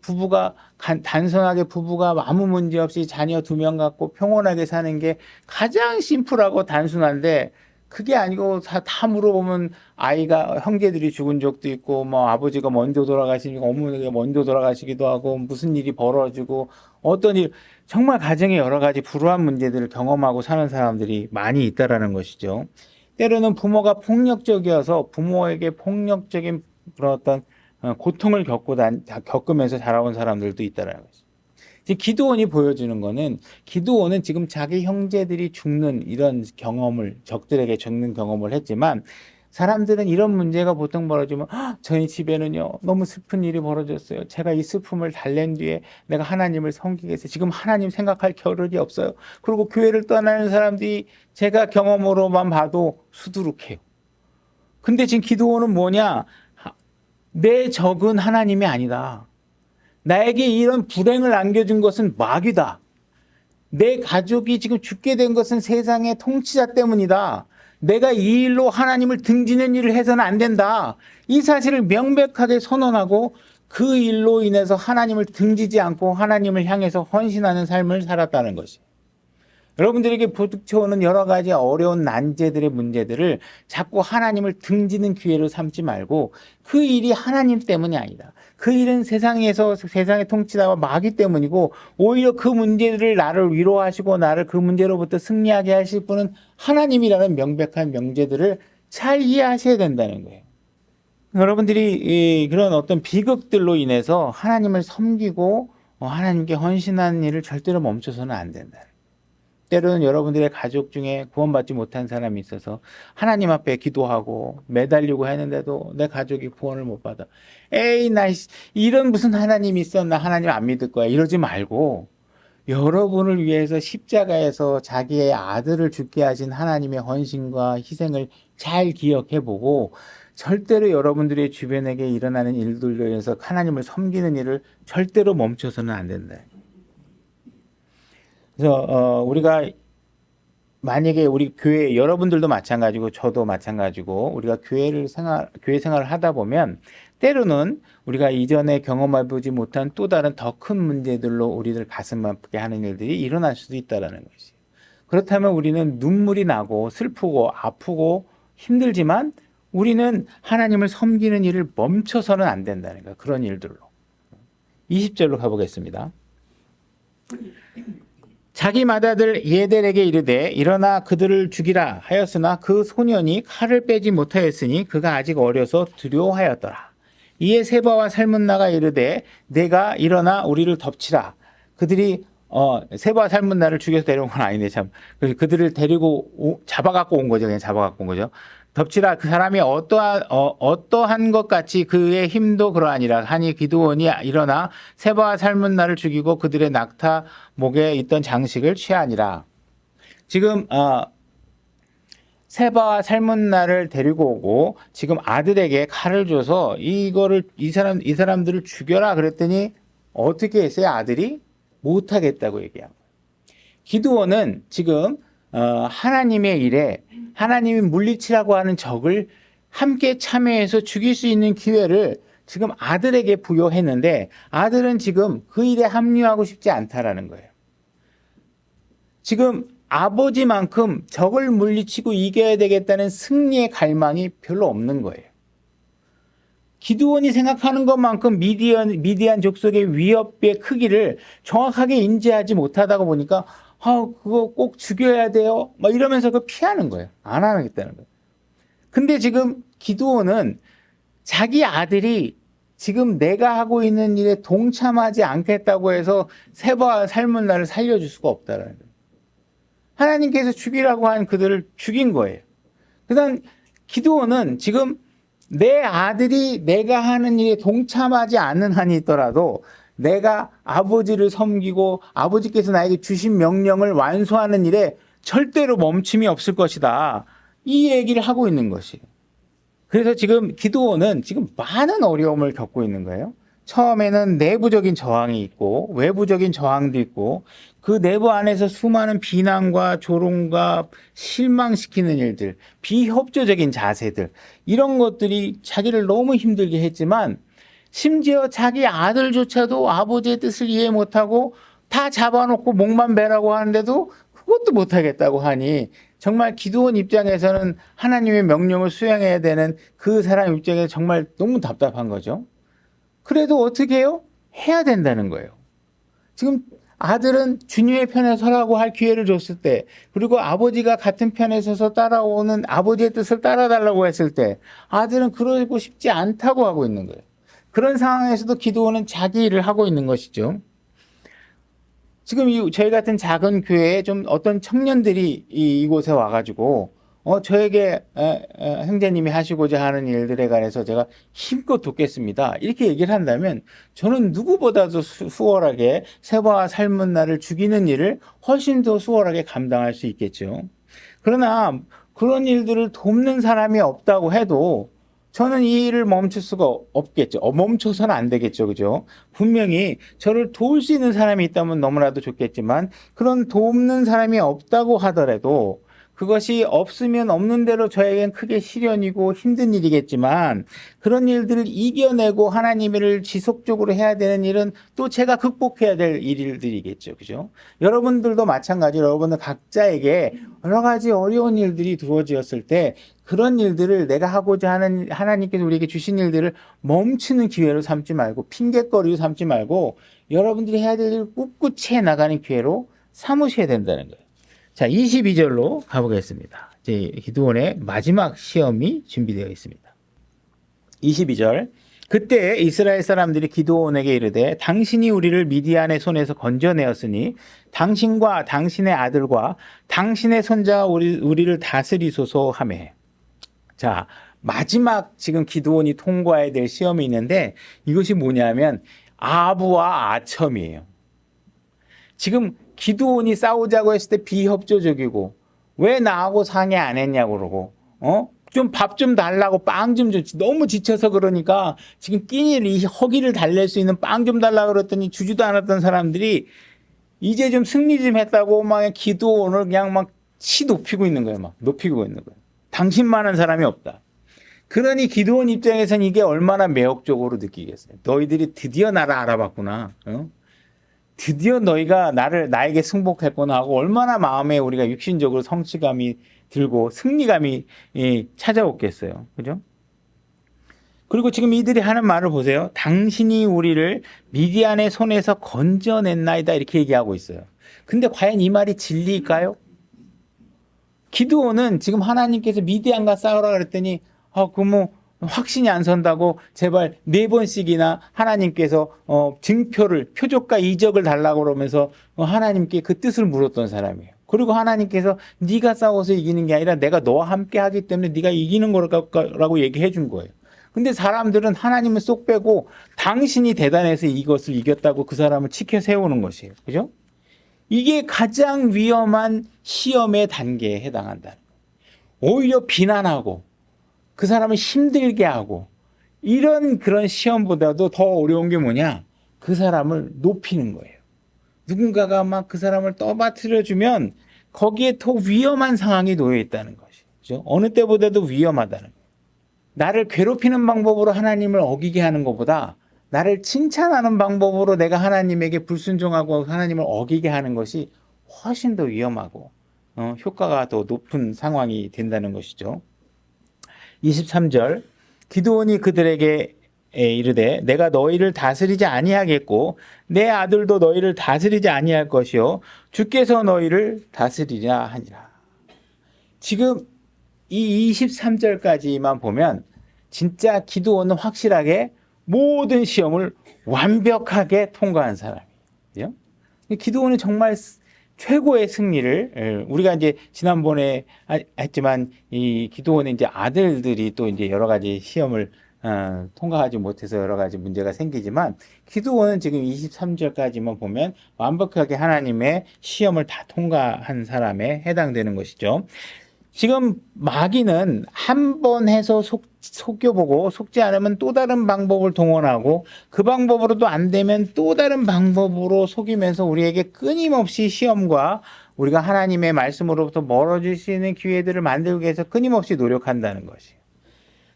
단순하게 부부가 아무 문제 없이 자녀 2명 갖고 평온하게 사는 게 가장 심플하고 단순한데 그게 아니고 다 물어보면 아이가 형제들이 죽은 적도 있고 뭐 아버지가 먼저 돌아가시고 어머니가 먼저 돌아가시기도 하고 무슨 일이 벌어지고 어떤 일, 정말 가정에 여러 가지 불우한 문제들을 경험하고 사는 사람들이 많이 있다라는 것이죠. 때로는 부모가 폭력적이어서 부모에게 폭력적인 그런 어떤 고통을 겪으면서 자라온 사람들도 있다라는 거죠. 지금 기드온이 보여주는 거는 기드온은 지금 자기 형제들이 죽는 이런 경험을 적들에게 죽는 경험을 했지만 사람들은 이런 문제가 보통 벌어지면 저희 집에는요 너무 슬픈 일이 벌어졌어요. 제가 이 슬픔을 달랜 뒤에 내가 하나님을 섬기겠어요. 지금 하나님 생각할 겨를이 없어요. 그리고 교회를 떠나는 사람들이 제가 경험으로만 봐도 수두룩해요. 근데 지금 기드온은 뭐냐? 내 적은 하나님이 아니다. 나에게 이런 불행을 안겨준 것은 마귀다. 내 가족이 지금 죽게 된 것은 세상의 통치자 때문이다. 내가 이 일로 하나님을 등지는 일을 해서는 안 된다. 이 사실을 명백하게 선언하고 그 일로 인해서 하나님을 등지지 않고 하나님을 향해서 헌신하는 삶을 살았다는 것이에요. 여러분들에게 부딪혀오는 여러 가지 어려운 난제들의 문제들을 자꾸 하나님을 등지는 기회로 삼지 말고 그 일이 하나님 때문이 아니다. 그 일은 세상의 통치자와 마귀 때문이고 오히려 그 문제들을 나를 위로하시고 나를 그 문제로부터 승리하게 하실 분은 하나님이라는 명백한 명제들을 잘 이해하셔야 된다는 거예요. 여러분들이 그런 어떤 비극들로 인해서 하나님을 섬기고 하나님께 헌신하는 일을 절대로 멈춰서는 안 된다. 때로는 여러분들의 가족 중에 구원받지 못한 사람이 있어서 하나님 앞에 기도하고 매달리고 했는데도 내 가족이 구원을 못 받아. 에이, 나 이런 무슨 하나님이 있어? 나 하나님 안 믿을 거야. 이러지 말고 여러분을 위해서 십자가에서 자기의 아들을 죽게 하신 하나님의 헌신과 희생을 잘 기억해보고 절대로 여러분들의 주변에게 일어나는 일들로 인해서 하나님을 섬기는 일을 절대로 멈춰서는 안 된다. 그래서 우리가 만약에 우리 교회 여러분들도 마찬가지고 저도 마찬가지고 우리가 교회 생활을 하다 보면 때로는 우리가 이전에 경험해보지 못한 또 다른 더 큰 문제들로 우리들 가슴 아프게 하는 일들이 일어날 수도 있다는 것이에요. 그렇다면 우리는 눈물이 나고 슬프고 아프고 힘들지만 우리는 하나님을 섬기는 일을 멈춰서는 안 된다는 거예요. 그런 일들로. 20절로 가보겠습니다. 자기 맏아들 예델에게 이르되 일어나 그들을 죽이라 하였으나 그 소년이 칼을 빼지 못하였으니 그가 아직 어려서 두려워하였더라. 이에 세바와 살문나가 이르되 내가 일어나 우리를 덮치라. 그들이 세바와 살문나를 죽여서 데려온 건 아닌데 참. 그들을 데리고 잡아갖고 온 거죠. 그냥 잡아갖고 온 거죠. 덮치라 그 사람이 어떠한 것 같이 그의 힘도 그러하니라 하니 기드온이 일어나 세바와 살문나를 죽이고 그들의 낙타 목에 있던 장식을 취하니라. 지금 세바와 살문나를 데리고 오고 지금 아들에게 칼을 줘서 이 사람들을 죽여라 그랬더니 어떻게 했어요? 아들이 못하겠다고 얘기하고. 기드온은 지금 하나님의 일에 하나님이 물리치라고 하는 적을 함께 참여해서 죽일 수 있는 기회를 지금 아들에게 부여했는데 아들은 지금 그 일에 합류하고 싶지 않다라는 거예요. 지금 아버지만큼 적을 물리치고 이겨야 되겠다는 승리의 갈망이 별로 없는 거예요. 기드온이 생각하는 것만큼 미디안 족속의 위협의 크기를 정확하게 인지하지 못하다가 보니까 그거 꼭 죽여야 돼요. 막 이러면서 그걸 피하는 거예요. 안 하겠다는 거예요. 근데 지금 기드온은 자기 아들이 지금 내가 하고 있는 일에 동참하지 않겠다고 해서 세바와 살문나를 살려줄 수가 없다라는 거예요. 하나님께서 죽이라고 한 그들을 죽인 거예요. 그다음 기드온은 지금 내 아들이 내가 하는 일에 동참하지 않는 한이 있더라도 내가 아버지를 섬기고 아버지께서 나에게 주신 명령을 완수하는 일에 절대로 멈춤이 없을 것이다. 이 얘기를 하고 있는 것이에요. 그래서 지금 기드온은 지금 많은 어려움을 겪고 있는 거예요. 처음에는 내부적인 저항이 있고 외부적인 저항도 있고 그 내부 안에서 수많은 비난과 조롱과 실망시키는 일들, 비협조적인 자세들 이런 것들이 자기를 너무 힘들게 했지만 심지어 자기 아들조차도 아버지의 뜻을 이해 못하고 다 잡아놓고 목만 베라고 하는데도 그것도 못하겠다고 하니 정말 기드온 입장에서는 하나님의 명령을 수행해야 되는 그 사람 입장에서 정말 너무 답답한 거죠. 그래도 어떻게 해요? 해야 된다는 거예요. 지금 아들은 주님의 편에 서라고 할 기회를 줬을 때 그리고 아버지가 같은 편에 서서 따라오는 아버지의 뜻을 따라달라고 했을 때 아들은 그러고 싶지 않다고 하고 있는 거예요. 그런 상황에서도 기드온은 자기 일을 하고 있는 것이죠. 지금 저희 같은 작은 교회에 좀 어떤 청년들이 이곳에 와가지고 저에게 형제님이 하시고자 하는 일들에 관해서 제가 힘껏 돕겠습니다. 이렇게 얘기를 한다면 저는 누구보다도 수월하게 세바와 살문나를 죽이는 일을 훨씬 더 수월하게 감당할 수 있겠죠. 그러나 그런 일들을 돕는 사람이 없다고 해도 저는 이 일을 멈출 수가 없겠죠. 멈춰서는 안 되겠죠. 그죠? 분명히 저를 도울 수 있는 사람이 있다면 너무나도 좋겠지만 그런 돕는 사람이 없다고 하더라도 그것이 없으면 없는 대로 저에겐 크게 시련이고 힘든 일이겠지만 그런 일들을 이겨내고 하나님을 지속적으로 해야 되는 일은 또 제가 극복해야 될 일들이겠죠. 그죠? 여러분들도 마찬가지로 여러분들 각자에게 여러 가지 어려운 일들이 두어지었을 때 그런 일들을 내가 하고자 하는 하나님께서 우리에게 주신 일들을 멈추는 기회로 삼지 말고 핑계거리로 삼지 말고 여러분들이 해야 될 일을 꿋꿋이 해나가는 기회로 삼으셔야 된다는 거예요. 자, 22절로 가보겠습니다. 이제 기드온의 마지막 시험이 준비되어 있습니다. 22절. 그때 이스라엘 사람들이 기드온에게 이르되 당신이 우리를 미디안의 손에서 건져내었으니 당신과 당신의 아들과 당신의 손자가 우리를 다스리소서 하매. 자, 마지막 지금 기드온이 통과해야 될 시험이 있는데 이것이 뭐냐면 아부와 아첨이에요. 지금 기드온이 싸우자고 했을 때 비협조적이고 왜 나하고 상의 안 했냐고 그러고 좀 밥 좀 달라고 빵 좀 줬지 너무 지쳐서 그러니까 지금 끼니 허기를 달랠 수 있는 빵 좀 달라고 그랬더니 주지도 않았던 사람들이 이제 좀 승리 좀 했다고 막 기드온을 그냥 막 치 높이고 있는 거예요. 막 높이고 있는 거예요. 당신만한 사람이 없다. 그러니 기드온 입장에서는 이게 얼마나 매혹적으로 느끼겠어요. 너희들이 드디어 나를 알아봤구나. 드디어 너희가 나에게 승복했구나 하고 얼마나 마음에 우리가 육신적으로 성취감이 들고 승리감이 찾아오겠어요. 그죠? 그리고 지금 이들이 하는 말을 보세요. 당신이 우리를 미디안의 손에서 건져냈나이다 이렇게 얘기하고 있어요. 근데 과연 이 말이 진리일까요? 기드온은 지금 하나님께서 미디안과 싸우라 그랬더니 확신이 안 선다고 제발 4번씩이나 하나님께서 증표를 표적과 이적을 달라고 그러면서 하나님께 그 뜻을 물었던 사람이에요. 그리고 하나님께서 네가 싸워서 이기는 게 아니라 내가 너와 함께 하기 때문에 네가 이기는 거라고 얘기해 준 거예요. 근데 사람들은 하나님을 쏙 빼고 당신이 대단해서 이것을 이겼다고 그 사람을 치켜 세우는 것이에요. 그죠? 이게 가장 위험한 시험의 단계에 해당한다. 오히려 비난하고 그 사람을 힘들게 하고 이런 그런 시험보다도 더 어려운 게 뭐냐? 그 사람을 높이는 거예요. 누군가가 막 그 사람을 떠받들여 주면 거기에 더 위험한 상황이 놓여 있다는 것이죠. 그죠? 어느 때보다도 위험하다는 거예요. 나를 괴롭히는 방법으로 하나님을 어기게 하는 것보다 나를 칭찬하는 방법으로 내가 하나님에게 불순종하고 하나님을 어기게 하는 것이 훨씬 더 위험하고 효과가 더 높은 상황이 된다는 것이죠. 23절 기드온이 그들에게 이르되 내가 너희를 다스리지 아니하겠고 내 아들도 너희를 다스리지 아니할 것이요 주께서 너희를 다스리라 하니라. 지금 이 23절까지만 보면 진짜 기드온은 확실하게 모든 시험을 완벽하게 통과한 사람이에요. 기드온은 정말 최고의 승리를 우리가 이제 지난번에 했지만 이 기드온의 이제 아들들이 또 이제 여러 가지 시험을 통과하지 못해서 여러 가지 문제가 생기지만 기드온은 지금 23절까지만 보면 완벽하게 하나님의 시험을 다 통과한 사람에 해당되는 것이죠. 지금 마귀는 한 번 해서 속여보고 속지 않으면 또 다른 방법을 동원하고 그 방법으로도 안 되면 또 다른 방법으로 속이면서 우리에게 끊임없이 시험과 우리가 하나님의 말씀으로부터 멀어질 수 있는 기회들을 만들기 위해서 끊임없이 노력한다는 것이에요.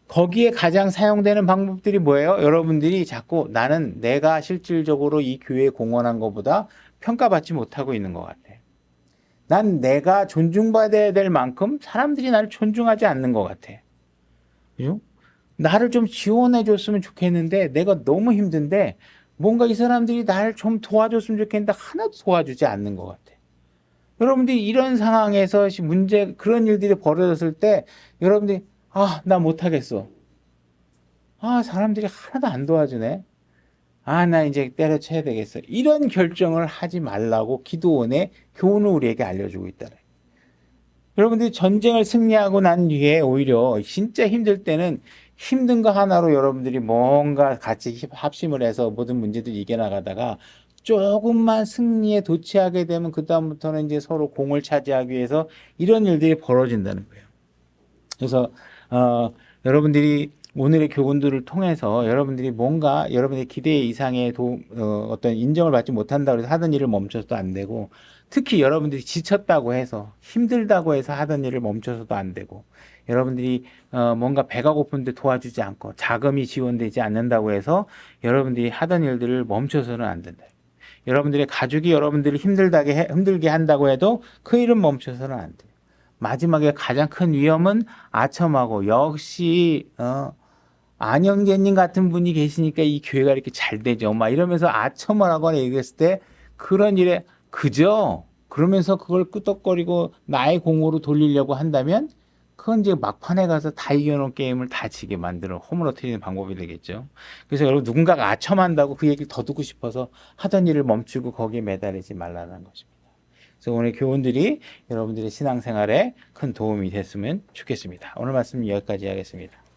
거기에 가장 사용되는 방법들이 뭐예요? 여러분들이 자꾸 나는 내가 실질적으로 이 교회에 공헌한 것보다 평가받지 못하고 있는 것 같아. 난 내가 존중받아야 될 만큼 사람들이 나를 존중하지 않는 것 같아. 그죠? 나를 좀 지원해 줬으면 좋겠는데 내가 너무 힘든데 뭔가 이 사람들이 나를 좀 도와줬으면 좋겠는데 하나도 도와주지 않는 것 같아. 여러분들이 이런 상황에서 그런 일들이 벌어졌을 때 여러분들이 나 못하겠어. 사람들이 하나도 안 도와주네. 나 이제 때려쳐야 되겠어. 이런 결정을 하지 말라고 기드온의 교훈을 우리에게 알려주고 있다. 여러분들이 전쟁을 승리하고 난 뒤에 오히려 진짜 힘들 때는 힘든 거 하나로 여러분들이 뭔가 같이 합심을 해서 모든 문제들 이겨나가다가 조금만 승리에 도취하게 되면 그다음부터는 이제 서로 공을 차지하기 위해서 이런 일들이 벌어진다는 거예요. 그래서 여러분들이 오늘의 교훈들을 통해서 여러분들이 뭔가 여러분의 기대 이상의 어떤 인정을 받지 못한다고 해서 하던 일을 멈춰서도 안 되고 특히 여러분들이 지쳤다고 해서 힘들다고 해서 하던 일을 멈춰서도 안 되고 여러분들이 뭔가 배가 고픈데 도와주지 않고 자금이 지원되지 않는다고 해서 여러분들이 하던 일들을 멈춰서는 안 된다. 여러분들의 가족이 여러분들을 힘들게 한다고 해도 그 일은 멈춰서는 안 돼요. 마지막에 가장 큰 위험은 아첨하고 역시 안영재님 같은 분이 계시니까 이 교회가 이렇게 잘 되죠. 막 이러면서 아첨을 하거나 얘기했을 때 그런 일에 그죠? 그러면서 그걸 끄덕거리고 나의 공으로 돌리려고 한다면 그건 이제 막판에 가서 다 이겨놓은 게임을 다 지게 만들어 허물어뜨리는 방법이 되겠죠. 그래서 여러분 누군가가 아첨한다고 그 얘기를 더 듣고 싶어서 하던 일을 멈추고 거기에 매달리지 말라는 것입니다. 그래서 오늘 교훈들이 여러분들의 신앙생활에 큰 도움이 됐으면 좋겠습니다. 오늘 말씀 여기까지 하겠습니다.